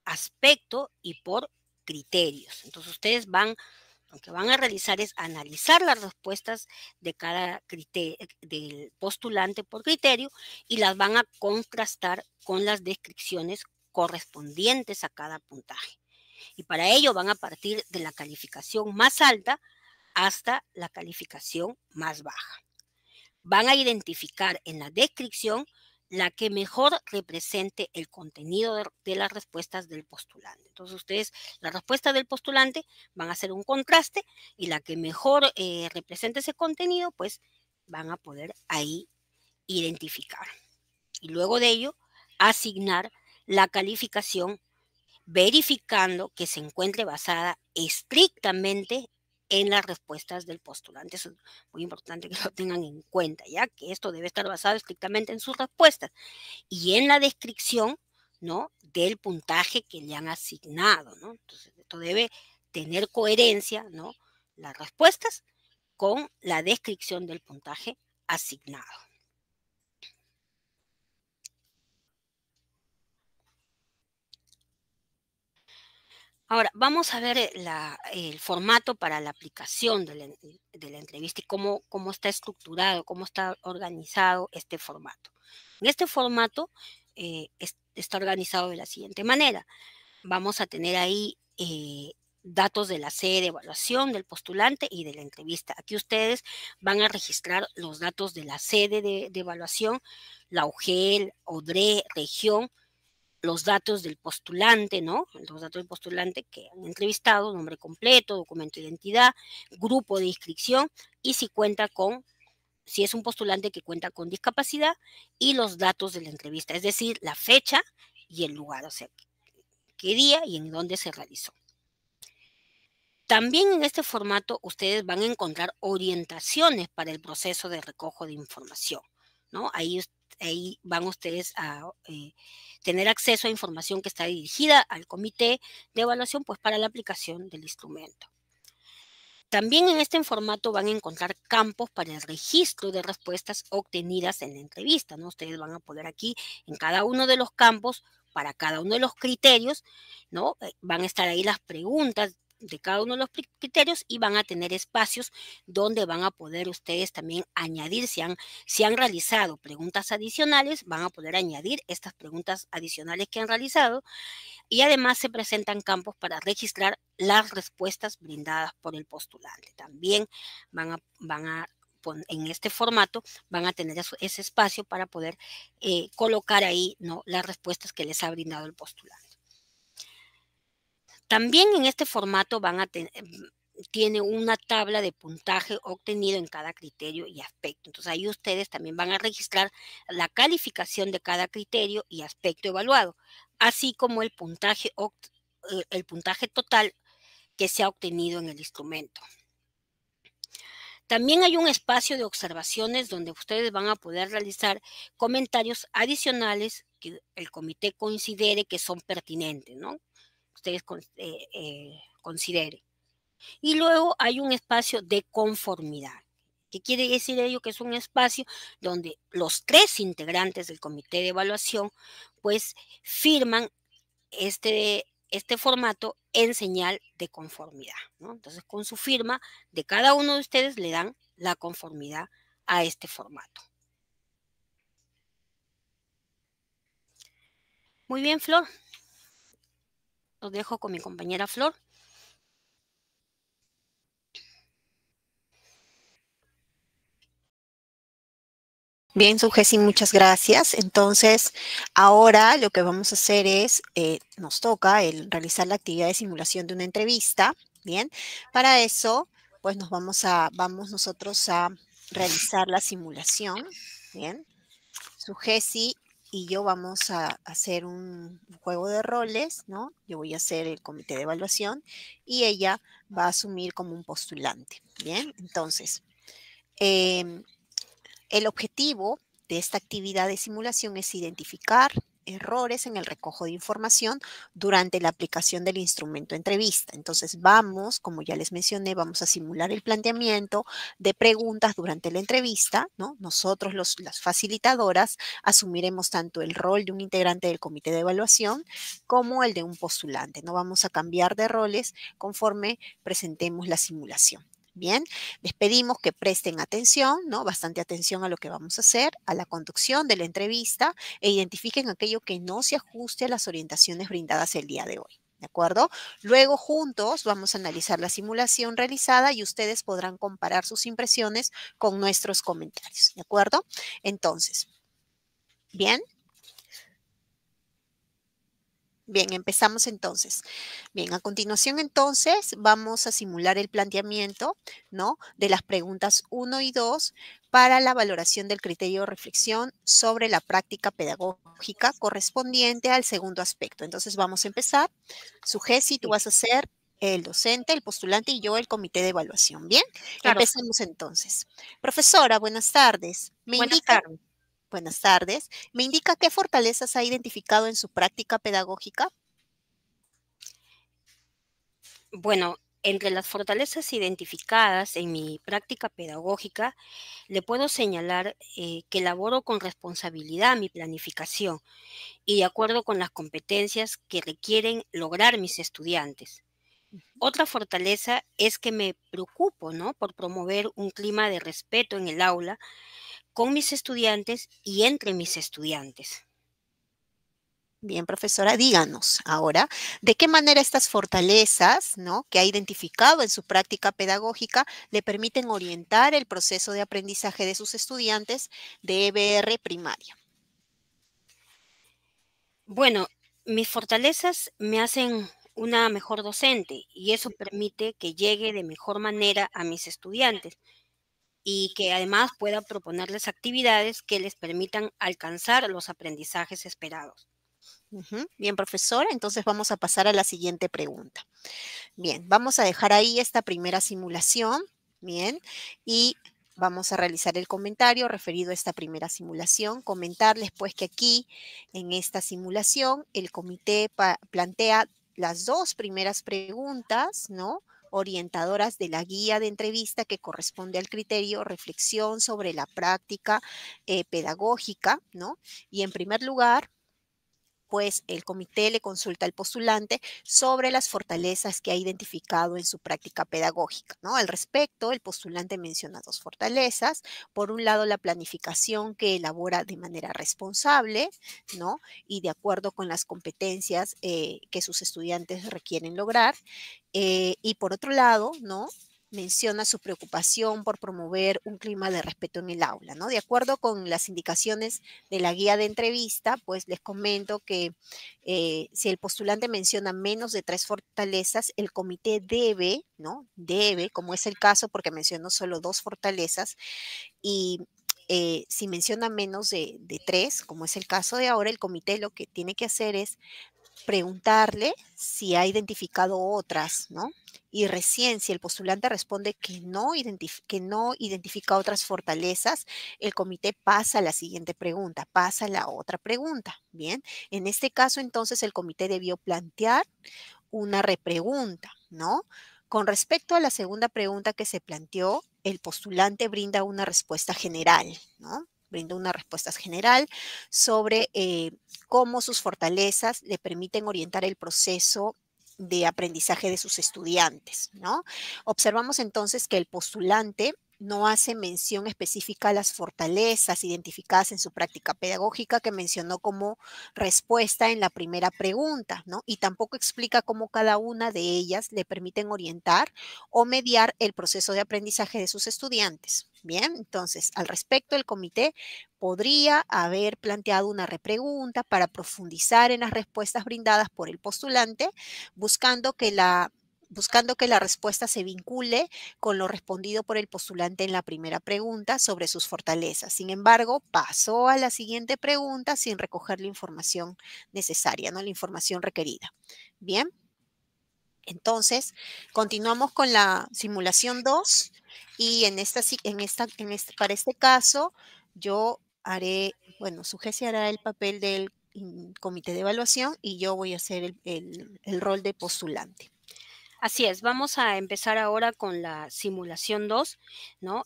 aspecto y por criterios. Entonces, ustedes lo que van a realizar es analizar las respuestas de cada criterio, del postulante por criterio, y las van a contrastar con las descripciones correspondientes a cada puntaje. Y para ello van a partir de la calificación más alta hasta la calificación más baja. Van a identificar en la descripción la que mejor represente el contenido de las respuestas del postulante. Entonces ustedes, la respuesta del postulante van a hacer un contraste y la que mejor represente ese contenido, pues van a poder ahí identificar. Y luego de ello, asignar la calificación verificando que se encuentre basada estrictamente en las respuestas del postulante. Eso es muy importante que lo tengan en cuenta, ya que esto debe estar basado estrictamente en sus respuestas y en la descripción, ¿no?, del puntaje que le han asignado, ¿no? Entonces, esto debe tener coherencia, ¿no?, las respuestas con la descripción del puntaje asignado. Ahora, vamos a ver el formato para la aplicación de la entrevista y cómo está estructurado, cómo está organizado este formato. En este formato está organizado de la siguiente manera. Vamos a tener ahí datos de la sede de evaluación del postulante y de la entrevista. Aquí ustedes van a registrar los datos de la sede de evaluación, la UGEL, ODRE, región, los datos del postulante, ¿no? Los datos del postulante que han entrevistado, nombre completo, documento de identidad, grupo de inscripción y si es un postulante que cuenta con discapacidad y los datos de la entrevista, es decir, la fecha y el lugar, o sea, qué día y en dónde se realizó. También en este formato ustedes van a encontrar orientaciones para el proceso de recojo de información, ¿no? Ahí van ustedes a tener acceso a información que está dirigida al comité de evaluación, pues para la aplicación del instrumento. También en este formato van a encontrar campos para el registro de respuestas obtenidas en la entrevista, ¿no? Ustedes van a poder aquí, en cada uno de los campos, para cada uno de los criterios, ¿no? Van a estar ahí las preguntas de cada uno de los criterios y van a tener espacios donde van a poder ustedes también añadir, si han realizado preguntas adicionales, van a poder añadir estas preguntas adicionales que han realizado, y además se presentan campos para registrar las respuestas brindadas por el postulante. También en este formato van a tener ese espacio para poder colocar ahí, ¿no?, las respuestas que les ha brindado el postulante. También en este formato tiene una tabla de puntaje obtenido en cada criterio y aspecto. Entonces ahí ustedes también van a registrar la calificación de cada criterio y aspecto evaluado, así como el puntaje total que se ha obtenido en el instrumento. También hay un espacio de observaciones donde ustedes van a poder realizar comentarios adicionales que el comité considere que son pertinentes, ¿no? Ustedes consideren. Y luego hay un espacio de conformidad. ¿Qué quiere decir ello? Que es un espacio donde los 3 integrantes del comité de evaluación pues firman este formato en señal de conformidad, ¿no? Entonces, con su firma de cada uno de ustedes le dan la conformidad a este formato. Muy bien, Flor. Los dejo con mi compañera Flor. Bien, Sujesi, muchas gracias. Entonces, ahora lo que vamos a hacer es, nos toca realizar la actividad de simulación de una entrevista. Bien, para eso, pues vamos nosotros a realizar la simulación. Bien, su Jessy y yo vamos a hacer un juego de roles, ¿no? Yo voy a hacer el comité de evaluación y ella va a asumir como un postulante. Bien, entonces, em, el objetivo de esta actividad de simulación es identificar errores en el recojo de información durante la aplicación del instrumento entrevista. Entonces vamos, como ya les mencioné, vamos a simular el planteamiento de preguntas durante la entrevista, ¿no? Nosotros, las facilitadoras, asumiremos tanto el rol de un integrante del comité de evaluación como el de un postulante. No vamos a cambiar de roles conforme presentemos la simulación. Bien, les pedimos que presten atención, ¿no? Bastante atención a lo que vamos a hacer, a la conducción de la entrevista e identifiquen aquello que no se ajuste a las orientaciones brindadas el día de hoy. ¿De acuerdo? Luego juntos vamos a analizar la simulación realizada y ustedes podrán comparar sus impresiones con nuestros comentarios. ¿De acuerdo? Entonces, bien. Bien, empezamos entonces. Bien, a continuación entonces vamos a simular el planteamiento, ¿no? De las preguntas 1 y 2 para la valoración del criterio de reflexión sobre la práctica pedagógica correspondiente al segundo aspecto. Entonces vamos a empezar. Su Jessy, tú Sí, vas a ser el docente, el postulante y yo el comité de evaluación. Bien, claro. empecemos entonces. Profesora, buenas tardes. ¿Me Buenas indica? tardes. Buenas tardes. ¿Me indica qué fortalezas ha identificado en su práctica pedagógica? Bueno, entre las fortalezas identificadas en mi práctica pedagógica, le puedo señalar que elaboro con responsabilidad mi planificación y de acuerdo con las competencias que requieren lograr mis estudiantes. Otra fortaleza es que me preocupo, ¿no?, por promover un clima de respeto en el aula con mis estudiantes y entre mis estudiantes. Bien, profesora, díganos ahora, ¿de qué manera estas fortalezas, ¿no?, que ha identificado en su práctica pedagógica le permiten orientar el proceso de aprendizaje de sus estudiantes de EBR primaria? Bueno, mis fortalezas me hacen una mejor docente y eso permite que llegue de mejor manera a mis estudiantes y que además pueda proponerles actividades que les permitan alcanzar los aprendizajes esperados. Ujú. Bien, profesora, entonces vamos a pasar a la siguiente pregunta. Bien, vamos a dejar ahí esta primera simulación, bien, y vamos a realizar el comentario referido a esta primera simulación. Comentarles pues que aquí en esta simulación el comité plantea las dos primeras preguntas, ¿no?, orientadoras de la guía de entrevista que corresponde al criterio reflexión sobre la práctica pedagógica, ¿no? Y en primer lugar, pues el comité le consulta al postulante sobre las fortalezas que ha identificado en su práctica pedagógica, ¿no? Al respecto, el postulante menciona dos fortalezas. Por un lado, la planificación que elabora de manera responsable, ¿no? Y de acuerdo con las competencias que sus estudiantes requieren lograr. Y por otro lado, ¿no?, menciona su preocupación por promover un clima de respeto en el aula, ¿no? De acuerdo con las indicaciones de la guía de entrevista, pues les comento que si el postulante menciona menos de tres fortalezas, el comité debe, ¿no? Debe, como es el caso, porque mencionó solo dos fortalezas, y si menciona menos de tres, como es el caso de ahora, el comité lo que tiene que hacer es preguntarle si ha identificado otras, ¿no? Y recién, si el postulante responde que no identifica otras fortalezas, el comité pasa a la siguiente pregunta, pasa a la otra pregunta. Bien, en este caso, entonces, el comité debió plantear una repregunta, ¿no? Con respecto a la segunda pregunta que se planteó, el postulante brinda una respuesta general, ¿no? Brinda una respuesta general sobre cómo sus fortalezas le permiten orientar el proceso de aprendizaje de sus estudiantes, ¿no? Observamos entonces que el postulante no hace mención específica a las fortalezas identificadas en su práctica pedagógica que mencionó como respuesta en la primera pregunta, ¿no? Y tampoco explica cómo cada una de ellas le permiten orientar o mediar el proceso de aprendizaje de sus estudiantes. Bien, entonces, al respecto, el comité podría haber planteado una repregunta para profundizar en las respuestas brindadas por el postulante, buscando que la buscando que la respuesta se vincule con lo respondido por el postulante en la primera pregunta sobre sus fortalezas. Sin embargo, pasó a la siguiente pregunta sin recoger la información necesaria, ¿no? La información requerida. Bien, entonces continuamos con la simulación 2 y para este caso yo haré, bueno, Sujeci hará el papel del comité de evaluación y yo voy a hacer el rol de postulante. Así es, vamos a empezar ahora con la simulación 2, ¿no?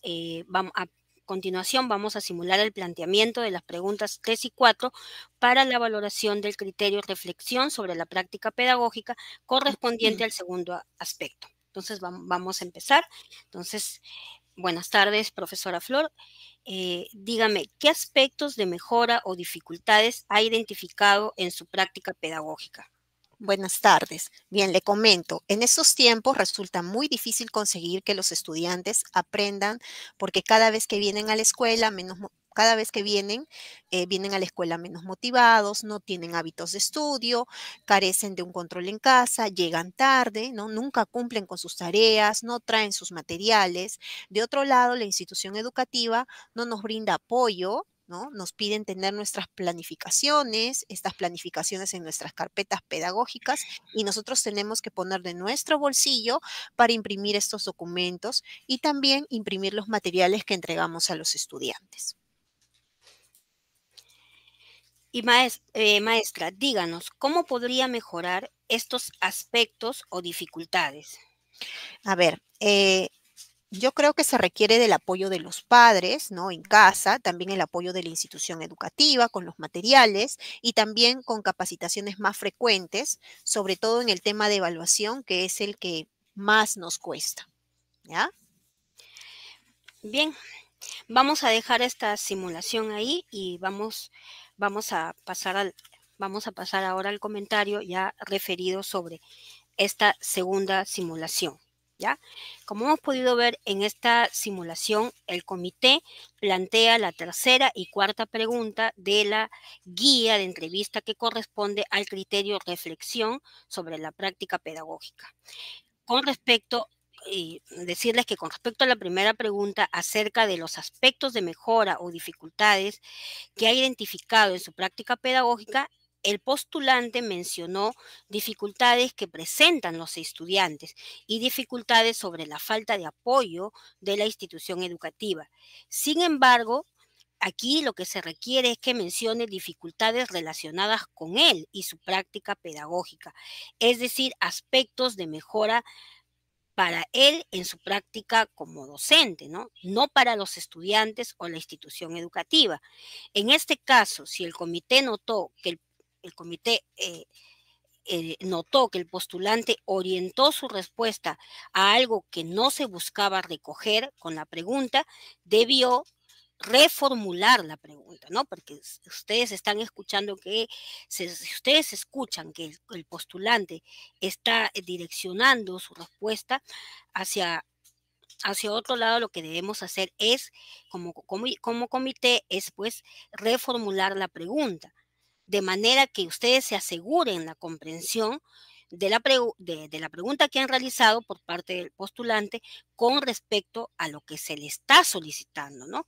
A continuación vamos a simular el planteamiento de las preguntas 3 y 4 para la valoración del criterio reflexión sobre la práctica pedagógica correspondiente al segundo aspecto. Entonces vamos a empezar. Entonces, buenas tardes, profesora Flor. Dígame, ¿qué aspectos de mejora o dificultades ha identificado en su práctica pedagógica? Buenas tardes. Bien, le comento, en estos tiempos resulta muy difícil conseguir que los estudiantes aprendan porque cada vez que vienen a la escuela, cada vez que vienen a la escuela menos motivados, no tienen hábitos de estudio, carecen de un control en casa, llegan tarde, ¿no? Nunca cumplen con sus tareas, no traen sus materiales. De otro lado, la institución educativa no nos brinda apoyo, ¿no? Nos piden tener nuestras planificaciones, estas planificaciones en nuestras carpetas pedagógicas y nosotros tenemos que poner de nuestro bolsillo para imprimir estos documentos y también imprimir los materiales que entregamos a los estudiantes. Y maestra, díganos, ¿cómo podría mejorar estos aspectos o dificultades? A ver, yo creo que se requiere del apoyo de los padres, ¿no? En casa, también el apoyo de la institución educativa con los materiales y también con capacitaciones más frecuentes, sobre todo en el tema de evaluación, que es el que más nos cuesta, ¿ya? Bien, vamos a dejar esta simulación ahí y vamos a pasar ahora al comentario ya referido sobre esta segunda simulación. ¿Ya? Como hemos podido ver en esta simulación, el comité plantea la tercera y cuarta pregunta de la guía de entrevista que corresponde al criterio reflexión sobre la práctica pedagógica. Con respecto, y decirles que con respecto a la primera pregunta acerca de los aspectos de mejora o dificultades que ha identificado en su práctica pedagógica, el postulante mencionó dificultades que presentan los estudiantes y dificultades sobre la falta de apoyo de la institución educativa. Sin embargo, aquí lo que se requiere es que mencione dificultades relacionadas con él y su práctica pedagógica, es decir, aspectos de mejora para él en su práctica como docente, ¿no? No para los estudiantes o la institución educativa. En este caso, si el comité notó que el comité notó que el postulante orientó su respuesta a algo que no se buscaba recoger con la pregunta, debió reformular la pregunta, ¿no? Porque ustedes están escuchando si ustedes escuchan que el postulante está direccionando su respuesta hacia otro lado, lo que debemos hacer es, como comité, es pues reformular la pregunta, de manera que ustedes se aseguren la comprensión de la pregunta que han realizado por parte del postulante con respecto a lo que se le está solicitando, ¿no?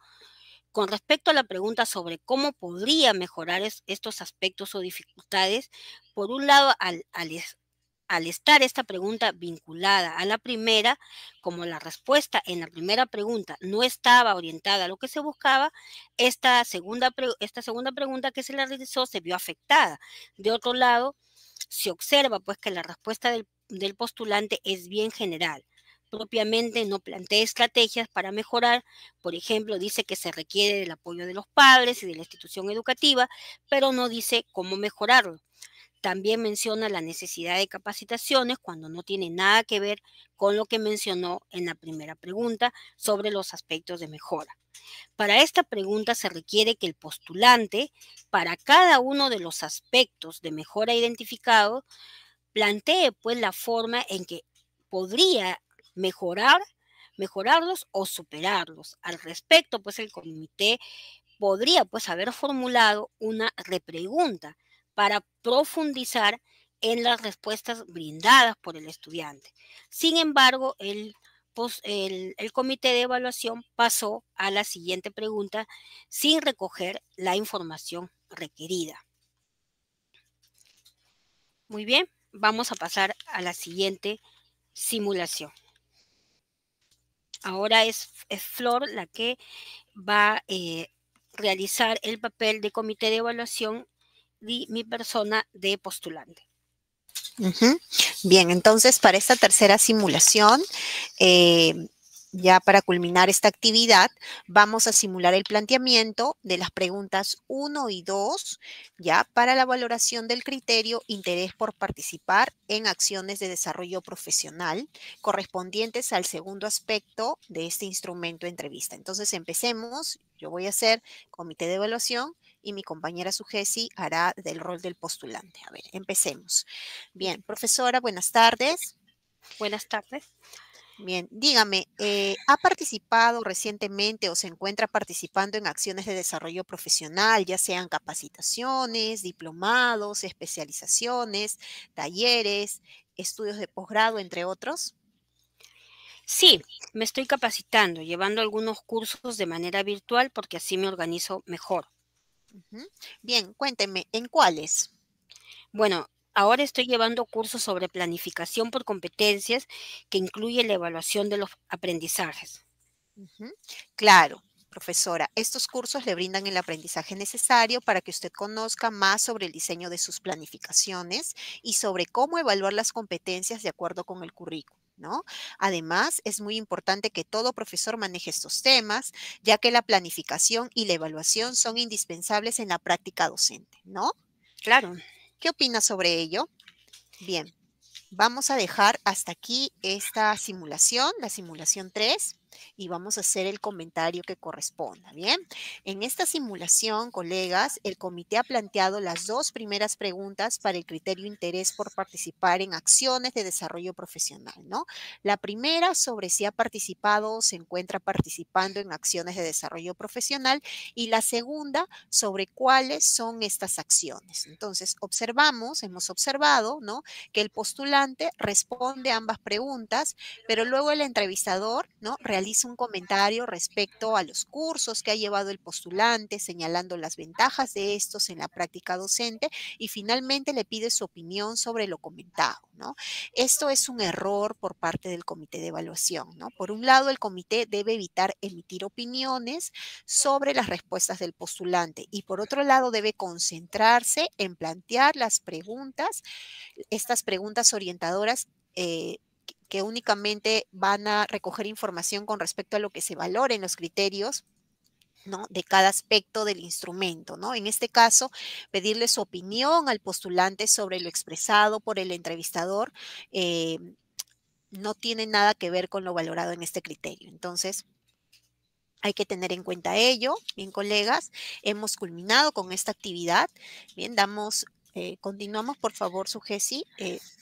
Con respecto a la pregunta sobre cómo podría mejorar estos aspectos o dificultades, por un lado, al estar esta pregunta vinculada a la primera, como la respuesta en la primera pregunta no estaba orientada a lo que se buscaba, esta segunda pregunta que se le realizó se vio afectada. De otro lado, se observa pues que la respuesta del postulante es bien general. Propiamente no plantea estrategias para mejorar. Por ejemplo, dice que se requiere del apoyo de los padres y de la institución educativa, pero no dice cómo mejorarlo. También menciona la necesidad de capacitaciones cuando no tiene nada que ver con lo que mencionó en la primera pregunta sobre los aspectos de mejora. Para esta pregunta se requiere que el postulante, para cada uno de los aspectos de mejora identificados, plantee pues la forma en que podría mejorarlos o superarlos. Al respecto, pues el comité podría pues haber formulado una repregunta para profundizar en las respuestas brindadas por el estudiante. Sin embargo, el comité de evaluación pasó a la siguiente pregunta sin recoger la información requerida. Muy bien, vamos a pasar a la siguiente simulación. Ahora es Flor la que va a realizar el papel de comité de evaluación y mi persona de postulante. Bien, entonces para esta tercera simulación, ya para culminar esta actividad, vamos a simular el planteamiento de las preguntas 1 y 2, ya para la valoración del criterio interés por participar en acciones de desarrollo profesional correspondientes al segundo aspecto de este instrumento de entrevista. Entonces empecemos. Yo voy a hacer comité de evaluación y mi compañera Sujesi hará del rol del postulante. A ver, empecemos. Bien, profesora, buenas tardes. Buenas tardes. Bien, dígame, ¿ha participado recientemente o se encuentra participando en acciones de desarrollo profesional, ya sean capacitaciones, diplomados, especializaciones, talleres, estudios de posgrado, entre otros? Sí, me estoy capacitando, llevando algunos cursos de manera virtual porque así me organizo mejor. Ujú. Bien, cuénteme, ¿en cuáles? Bueno, ahora estoy llevando cursos sobre planificación por competencias que incluye la evaluación de los aprendizajes. Ujú. Claro, profesora, estos cursos le brindan el aprendizaje necesario para que usted conozca más sobre el diseño de sus planificaciones y sobre cómo evaluar las competencias de acuerdo con el currículum, ¿no? Además, es muy importante que todo profesor maneje estos temas, ya que la planificación y la evaluación son indispensables en la práctica docente, ¿no? Claro. ¿Qué opina sobre ello? Bien, vamos a dejar hasta aquí esta simulación, la simulación 3, y vamos a hacer el comentario que corresponda, ¿bien? En esta simulación, colegas, el comité ha planteado las dos primeras preguntas para el criterio interés por participar en acciones de desarrollo profesional, ¿no? La primera sobre si ha participado o se encuentra participando en acciones de desarrollo profesional y la segunda sobre cuáles son estas acciones. Entonces, hemos observado, ¿no?, que el postulante responde a ambas preguntas, pero luego el entrevistador, ¿no?, realiza un comentario respecto a los cursos que ha llevado el postulante, señalando las ventajas de estos en la práctica docente y finalmente le pide su opinión sobre lo comentado, ¿no? Esto es un error por parte del comité de evaluación, ¿no? Por un lado, el comité debe evitar emitir opiniones sobre las respuestas del postulante y por otro lado debe concentrarse en plantear las preguntas, estas preguntas orientadoras que únicamente van a recoger información con respecto a lo que se valora en los criterios, ¿no?, de cada aspecto del instrumento, ¿no? En este caso, pedirle su opinión al postulante sobre lo expresado por el entrevistador no tiene nada que ver con lo valorado en este criterio. Entonces, hay que tener en cuenta ello. Bien, colegas, hemos culminado con esta actividad. Bien, continuamos, por favor, Sujesi.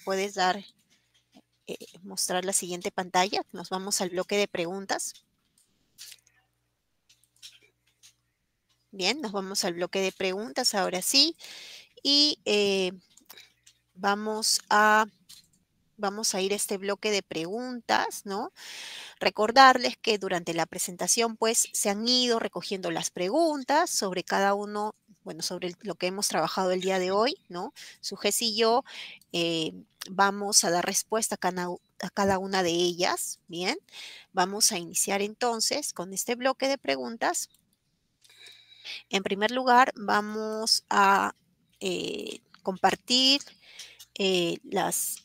Puedes mostrar la siguiente pantalla. Nos vamos al bloque de preguntas. Bien, nos vamos al bloque de preguntas ahora sí. Y vamos a ir a este bloque de preguntas, ¿no? Recordarles que durante la presentación, pues, se han ido recogiendo las preguntas sobre cada uno, bueno, sobre lo que hemos trabajado el día de hoy, ¿no? Sujes y yo vamos a dar respuesta a cada una de ellas, ¿bien? Vamos a iniciar entonces con este bloque de preguntas. En primer lugar, vamos a compartir las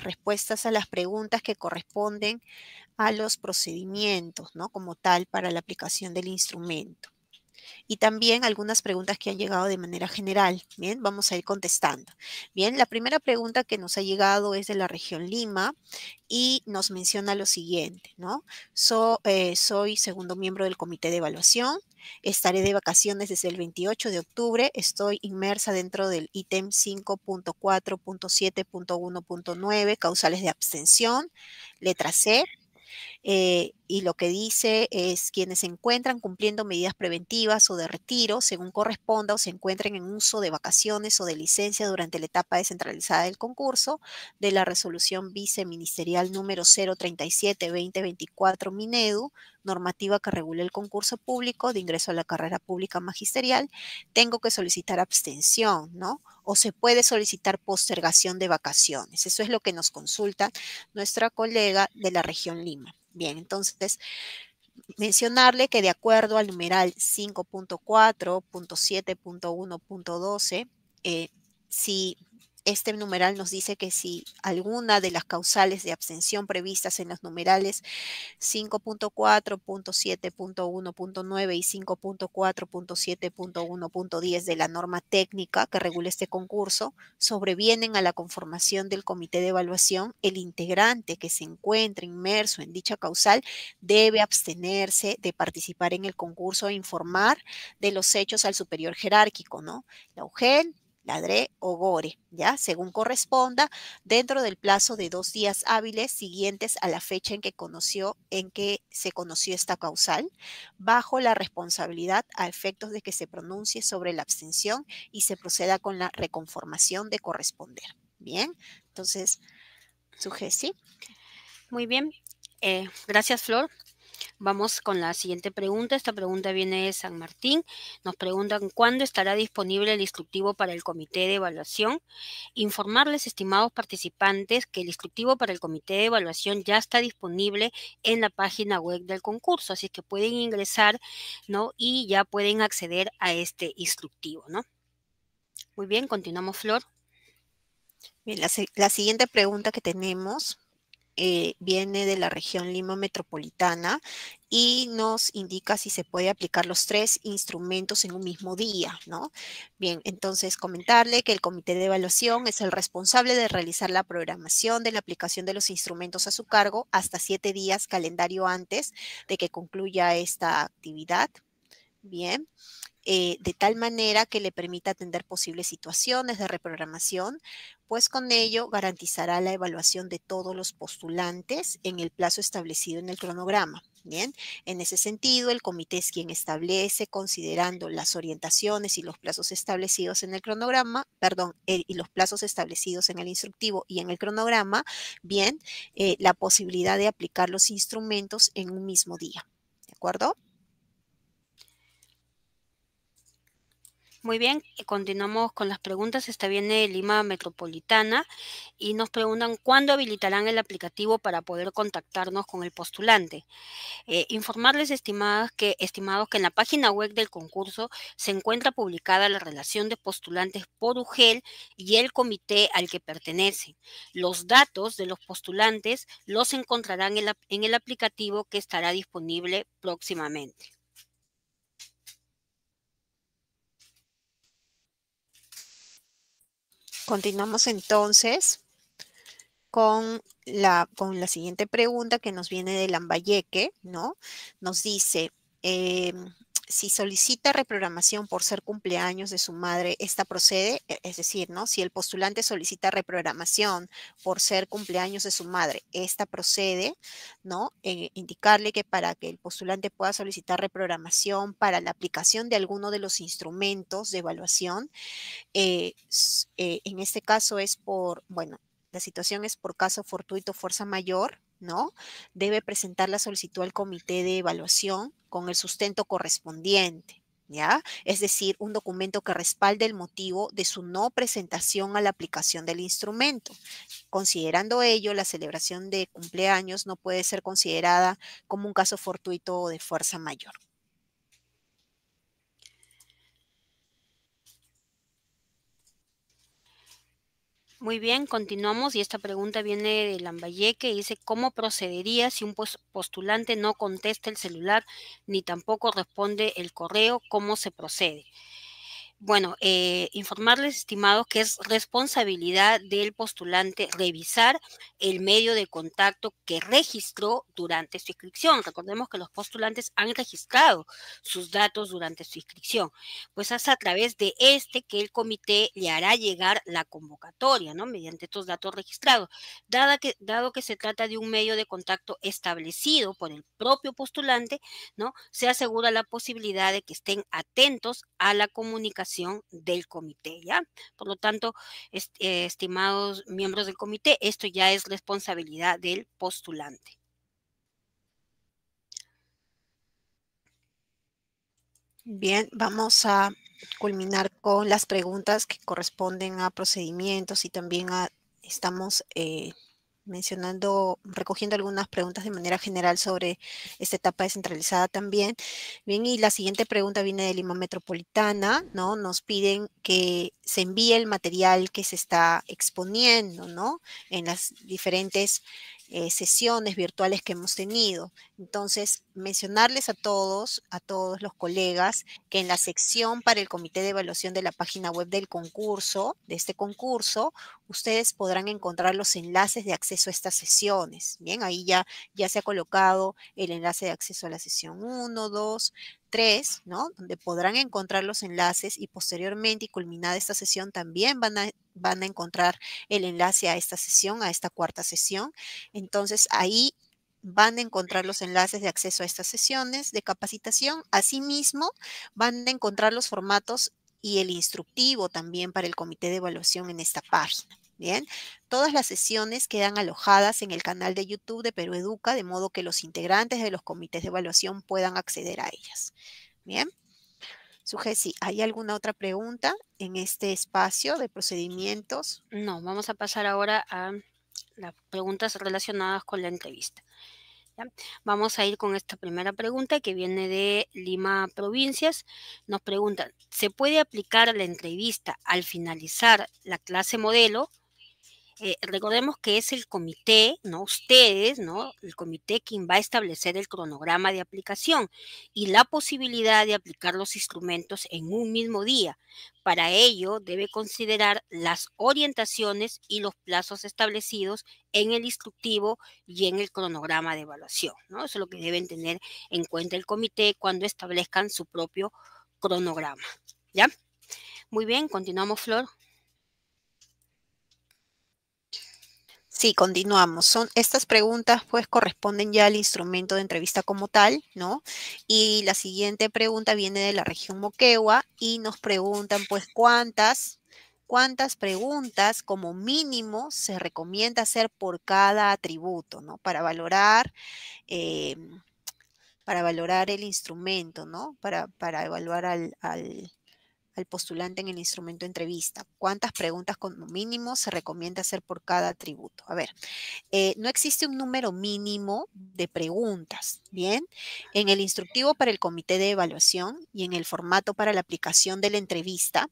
respuestas a las preguntas que corresponden a los procedimientos, ¿no?, como tal para la aplicación del instrumento. Y también algunas preguntas que han llegado de manera general. Bien, vamos a ir contestando. Bien, la primera pregunta que nos ha llegado es de la región Lima y nos menciona lo siguiente, ¿no? Soy segundo miembro del comité de evaluación, estaré de vacaciones desde el 28 de octubre, estoy inmersa dentro del ítem 5.4.7.1.9, causales de abstención, letra C. y lo que dice es quienes se encuentran cumpliendo medidas preventivas o de retiro, según corresponda, o se encuentren en uso de vacaciones o de licencia durante la etapa descentralizada del concurso, de la resolución viceministerial número 037-2024 Minedu, normativa que regula el concurso público de ingreso a la carrera pública magisterial, tengo que solicitar abstención, ¿no? O se puede solicitar postergación de vacaciones. Eso es lo que nos consulta nuestra colega de la región Lima. Bien, entonces mencionarle que de acuerdo al numeral 5.4.7.1.12, si este numeral nos dice que si alguna de las causales de abstención previstas en los numerales 5.4.7.1.9 y 5.4.7.1.10 de la norma técnica que regula este concurso sobrevienen a la conformación del comité de evaluación, el integrante que se encuentre inmerso en dicha causal debe abstenerse de participar en el concurso e informar de los hechos al superior jerárquico, ¿no? La UGEL, la DRE o GORE, ¿ya? Según corresponda, dentro del plazo de 2 días hábiles siguientes a la fecha en que se conoció esta causal, bajo la responsabilidad a efectos de que se pronuncie sobre la abstención y se proceda con la reconformación de corresponder. Bien, entonces, ¿sí? Muy bien. Gracias, Flor. Vamos con la siguiente pregunta. Esta pregunta viene de San Martín. Nos preguntan cuándo estará disponible el instructivo para el comité de evaluación. Informarles, estimados participantes, que el instructivo para el comité de evaluación ya está disponible en la página web del concurso, así que pueden ingresar, ¿no? Y ya pueden acceder a este instructivo, ¿no? Muy bien, continuamos, Flor. Bien, la siguiente pregunta que tenemos viene de la región Lima Metropolitana y nos indica si se puede aplicar los 3 instrumentos en un mismo día, ¿no? Bien, entonces comentarle que el comité de evaluación es el responsable de realizar la programación de la aplicación de los instrumentos a su cargo hasta 7 días calendario antes de que concluya esta actividad. Bien. De tal manera que le permita atender posibles situaciones de reprogramación, pues con ello garantizará la evaluación de todos los postulantes en el plazo establecido en el cronograma. Bien, en ese sentido, el comité es quien establece, considerando las orientaciones y los plazos establecidos en el cronograma, y los plazos establecidos en el instructivo y en el cronograma, bien, la posibilidad de aplicar los instrumentos en un mismo día. ¿De acuerdo? Muy bien, continuamos con las preguntas. Esta viene de Lima Metropolitana y nos preguntan cuándo habilitarán el aplicativo para poder contactarnos con el postulante. Informarles, estimados, que en la página web del concurso se encuentra publicada la relación de postulantes por UGEL y el comité al que pertenecen. Los datos de los postulantes los encontrarán en el aplicativo que estará disponible próximamente. Continuamos entonces con la siguiente pregunta que nos viene de Lambayeque, ¿no? Nos dice, si solicita reprogramación por ser cumpleaños de su madre, ¿esta procede? Es decir, ¿no? Si el postulante solicita reprogramación por ser cumpleaños de su madre, ¿esta procede? ¿No? Indicarle que para que el postulante pueda solicitar reprogramación para la aplicación de alguno de los instrumentos de evaluación, en este caso es la situación es por caso fortuito, fuerza mayor, ¿no? Debe presentar la solicitud al comité de evaluación con el sustento correspondiente, ¿ya? Es decir, un documento que respalde el motivo de su no presentación a la aplicación del instrumento. Considerando ello, la celebración de cumpleaños no puede ser considerada como un caso fortuito o de fuerza mayor. Muy bien, continuamos y esta pregunta viene de Lambayeque y dice, ¿cómo procedería si un postulante no contesta el celular ni tampoco responde el correo? ¿Cómo se procede? Bueno, informarles, estimados, que es responsabilidad del postulante revisar el medio de contacto que registró durante su inscripción. Recordemos que los postulantes han registrado sus datos durante su inscripción. Pues es a través de este que el comité le hará llegar la convocatoria, ¿no? Mediante estos datos registrados. Dado que se trata de un medio de contacto establecido por el propio postulante, ¿no? Se asegura la posibilidad de que estén atentos a la comunicación del comité, ¿ya? Por lo tanto, estimados miembros del comité, esto ya es responsabilidad del postulante. Bien, vamos a culminar con las preguntas que corresponden a procedimientos y también estamos recogiendo algunas preguntas de manera general sobre esta etapa descentralizada también. Bien, y la siguiente pregunta viene de Lima Metropolitana, ¿no? Nos piden que se envíe el material que se está exponiendo, ¿no? En las diferentes sesiones virtuales que hemos tenido. Entonces, mencionarles a todos los colegas, que en la sección para el comité de evaluación de la página web del concurso, de este concurso, ustedes podrán encontrar los enlaces de acceso a estas sesiones. Bien, ahí ya se ha colocado el enlace de acceso a la sesión 1, 2, 3, ¿no? Donde podrán encontrar los enlaces y posteriormente y culminada esta sesión también van a encontrar el enlace a esta sesión, a esta cuarta sesión. Entonces ahí van a encontrar los enlaces de acceso a estas sesiones de capacitación. Asimismo, van a encontrar los formatos y el instructivo también para el comité de evaluación en esta página. Bien, todas las sesiones quedan alojadas en el canal de YouTube de Perú Educa, de modo que los integrantes de los comités de evaluación puedan acceder a ellas. Bien, Sujesi, ¿hay alguna otra pregunta en este espacio de procedimientos? No, vamos a pasar ahora a las preguntas relacionadas con la entrevista. ¿Ya? Vamos a ir con esta primera pregunta que viene de Lima Provincias. Nos preguntan, ¿se puede aplicar la entrevista al finalizar la clase modelo? Recordemos que es el comité, no ustedes, ¿no? El comité quien va a establecer el cronograma de aplicación y la posibilidad de aplicar los instrumentos en un mismo día. Para ello, debe considerar las orientaciones y los plazos establecidos en el instructivo y en el cronograma de evaluación, ¿no? Eso es lo que deben tener en cuenta el comité cuando establezcan su propio cronograma, ¿ya? Muy bien, continuamos, Flor. Sí, continuamos. Estas preguntas pues corresponden ya al instrumento de entrevista como tal, ¿no? Y la siguiente pregunta viene de la región Moquegua y nos preguntan pues cuántas preguntas como mínimo se recomienda hacer por cada atributo, ¿no? Eh, para valorar el instrumento, ¿no? Para evaluar al postulante en el instrumento de entrevista. ¿Cuántas preguntas como mínimo se recomienda hacer por cada atributo? A ver, no existe un número mínimo de preguntas, ¿bien? En el instructivo para el comité de evaluación y en el formato para la aplicación de la entrevista,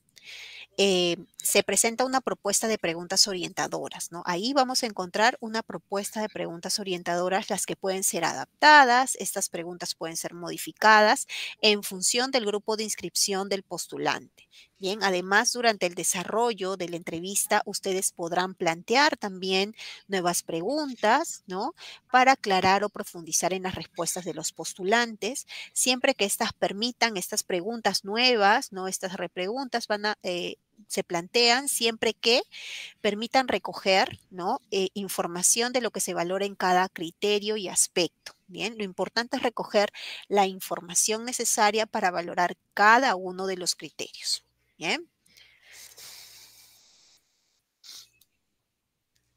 se presenta una propuesta de preguntas orientadoras, ¿no? Ahí vamos a encontrar una propuesta de preguntas orientadoras, las que pueden ser adaptadas, estas preguntas pueden ser modificadas en función del grupo de inscripción del postulante. Bien, además, durante el desarrollo de la entrevista, ustedes podrán plantear también nuevas preguntas, ¿no? Para aclarar o profundizar en las respuestas de los postulantes, siempre que estas permitan, estas preguntas nuevas, ¿no? Estas repreguntas se plantean siempre que permitan recoger, ¿no? Información de lo que se valora en cada criterio y aspecto. Bien, lo importante es recoger la información necesaria para valorar cada uno de los criterios. Bien.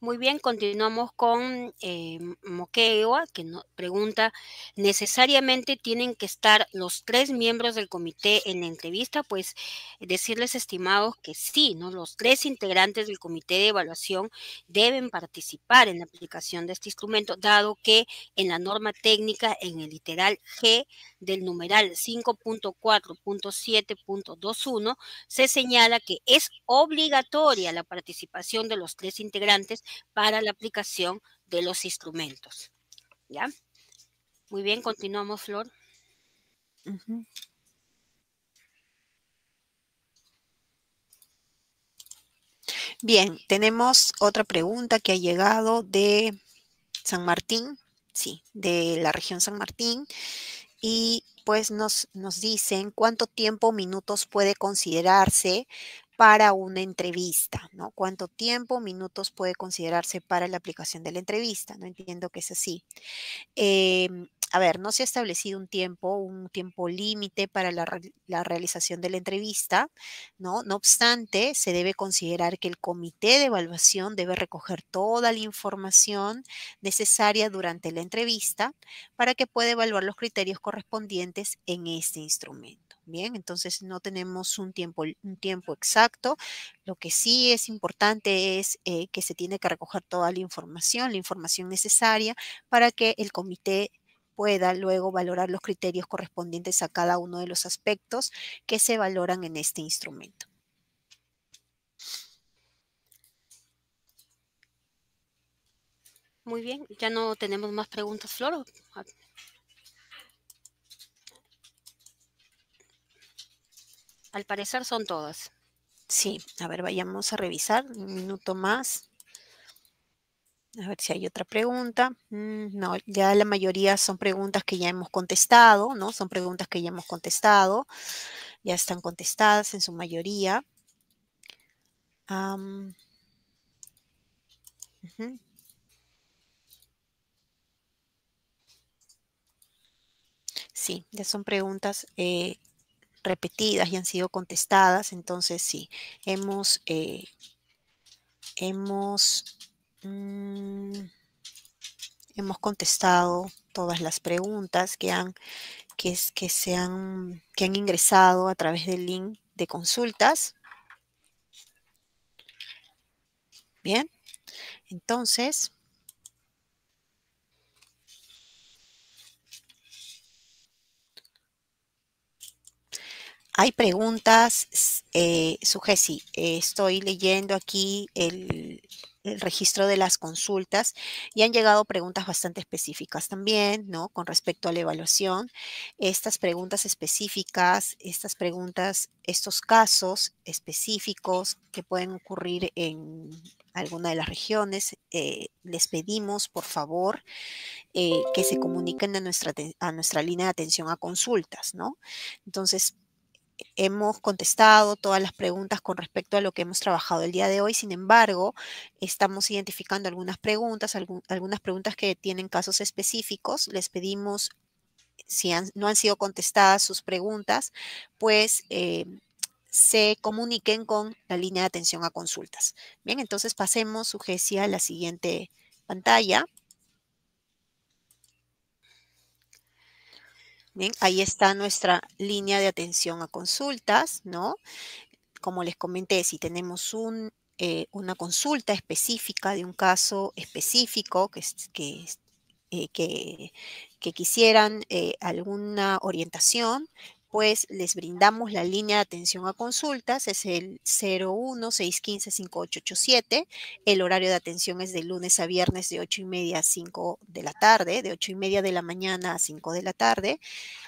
Muy bien, continuamos con Moquegua, que pregunta, ¿necesariamente tienen que estar los 3 miembros del comité en la entrevista? Pues decirles, estimados, que sí, ¿no? Los 3 integrantes del comité de evaluación deben participar en la aplicación de este instrumento, dado que en la norma técnica, en el literal G del numeral 5.4.7.21, se señala que es obligatoria la participación de los 3 integrantes para la aplicación de los instrumentos. ¿Ya? Muy bien, continuamos, Flor. Ujú. Bien, tenemos otra pregunta que ha llegado de San Martín, sí, de la región San Martín, y pues nos dicen cuánto tiempo o minutos puede considerarse para una entrevista, ¿no? ¿Cuánto tiempo, minutos puede considerarse para la aplicación de la entrevista? No entiendo que es así. A ver, no se ha establecido un tiempo límite para la realización de la entrevista, ¿no? No obstante, se debe considerar que el comité de evaluación debe recoger toda la información necesaria durante la entrevista para que pueda evaluar los criterios correspondientes en este instrumento. Bien, entonces no tenemos un tiempo exacto. Lo que sí es importante es que se tiene que recoger toda la información necesaria para que el comité pueda luego valorar los criterios correspondientes a cada uno de los aspectos que se valoran en este instrumento. Muy bien, ya no tenemos más preguntas, Flor. Al parecer son todas. Sí, a ver, vayamos a revisar un minuto más. A ver si hay otra pregunta. No, ya la mayoría son preguntas que ya hemos contestado, ¿no? Son preguntas que ya hemos contestado, ya están contestadas en su mayoría. Ujú. Sí, ya son preguntas repetidas y han sido contestadas, entonces sí, hemos, hemos, mm, hemos contestado todas las preguntas que han ingresado a través del link de consultas. Bien, entonces, hay preguntas, Sujesi, estoy leyendo aquí el registro de las consultas y han llegado preguntas bastante específicas también, ¿no? Con respecto a la evaluación. Estas preguntas específicas, estos casos específicos que pueden ocurrir en alguna de las regiones, les pedimos, por favor, que se comuniquen a nuestra línea de atención a consultas, ¿no? Entonces, hemos contestado todas las preguntas con respecto a lo que hemos trabajado el día de hoy. Sin embargo, estamos identificando algunas preguntas que tienen casos específicos. Les pedimos, si no han sido contestadas sus preguntas, pues se comuniquen con la línea de atención a consultas. Bien, entonces pasemos, Sugesia, a la siguiente pantalla. Bien, ahí está nuestra línea de atención a consultas, ¿no? Como les comenté, si tenemos una consulta específica de un caso específico que quisieran alguna orientación, pues les brindamos la línea de atención a consultas, es el 01-615-5887. El horario de atención es de lunes a viernes de 8:30 a 5 de la tarde, de 8:30 de la mañana a 5 de la tarde.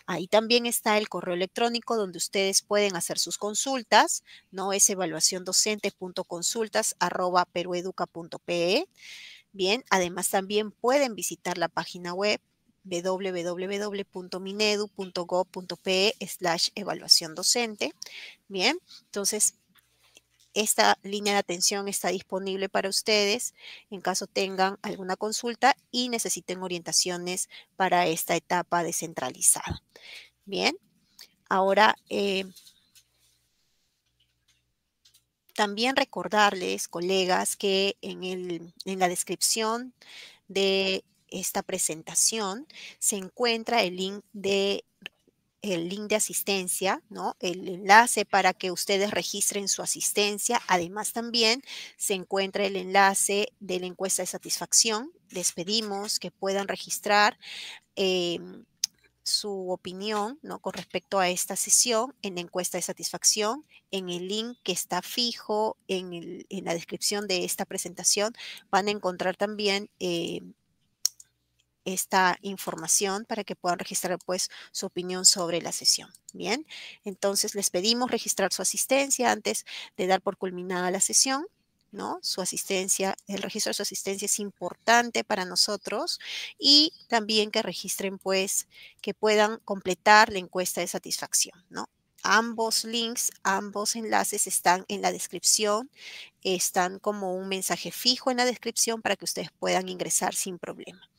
Ahí también está el correo electrónico donde ustedes pueden hacer sus consultas, ¿no? Es evaluaciondocente.consultas@perueduca.pe. Bien, además también pueden visitar la página web www.minedu.gov.pe/evaluación docente. Bien, entonces esta línea de atención está disponible para ustedes en caso tengan alguna consulta y necesiten orientaciones para esta etapa descentralizada. Bien, ahora también recordarles, colegas, que en la descripción de esta presentación se encuentra el link de asistencia, ¿no? El enlace para que ustedes registren su asistencia. Además, también se encuentra el enlace de la encuesta de satisfacción. Les pedimos que puedan registrar su opinión, ¿no? Con respecto a esta sesión en la encuesta de satisfacción, en el link que está fijo en la descripción de esta presentación. Van a encontrar también esta información para que puedan registrar pues su opinión sobre la sesión. Bien, entonces les pedimos registrar su asistencia antes de dar por culminada la sesión. ¿no? Su asistencia, el registro de su asistencia es importante para nosotros y también que registren, pues, que puedan completar la encuesta de satisfacción, ¿no? Ambos links, ambos enlaces están en la descripción, están como un mensaje fijo en la descripción para que ustedes puedan ingresar sin problema.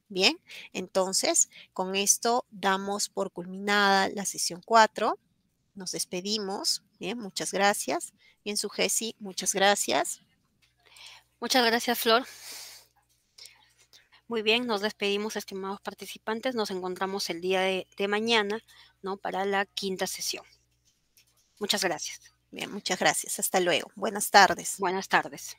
Bien, entonces con esto damos por culminada la sesión 4. Nos despedimos. Bien, muchas gracias. Bien, Sujesi, muchas gracias. Muchas gracias, Flor. Muy bien, nos despedimos, estimados participantes. Nos encontramos el día de mañana, ¿no? Para la quinta sesión. Muchas gracias. Bien, muchas gracias. Hasta luego. Buenas tardes. Buenas tardes.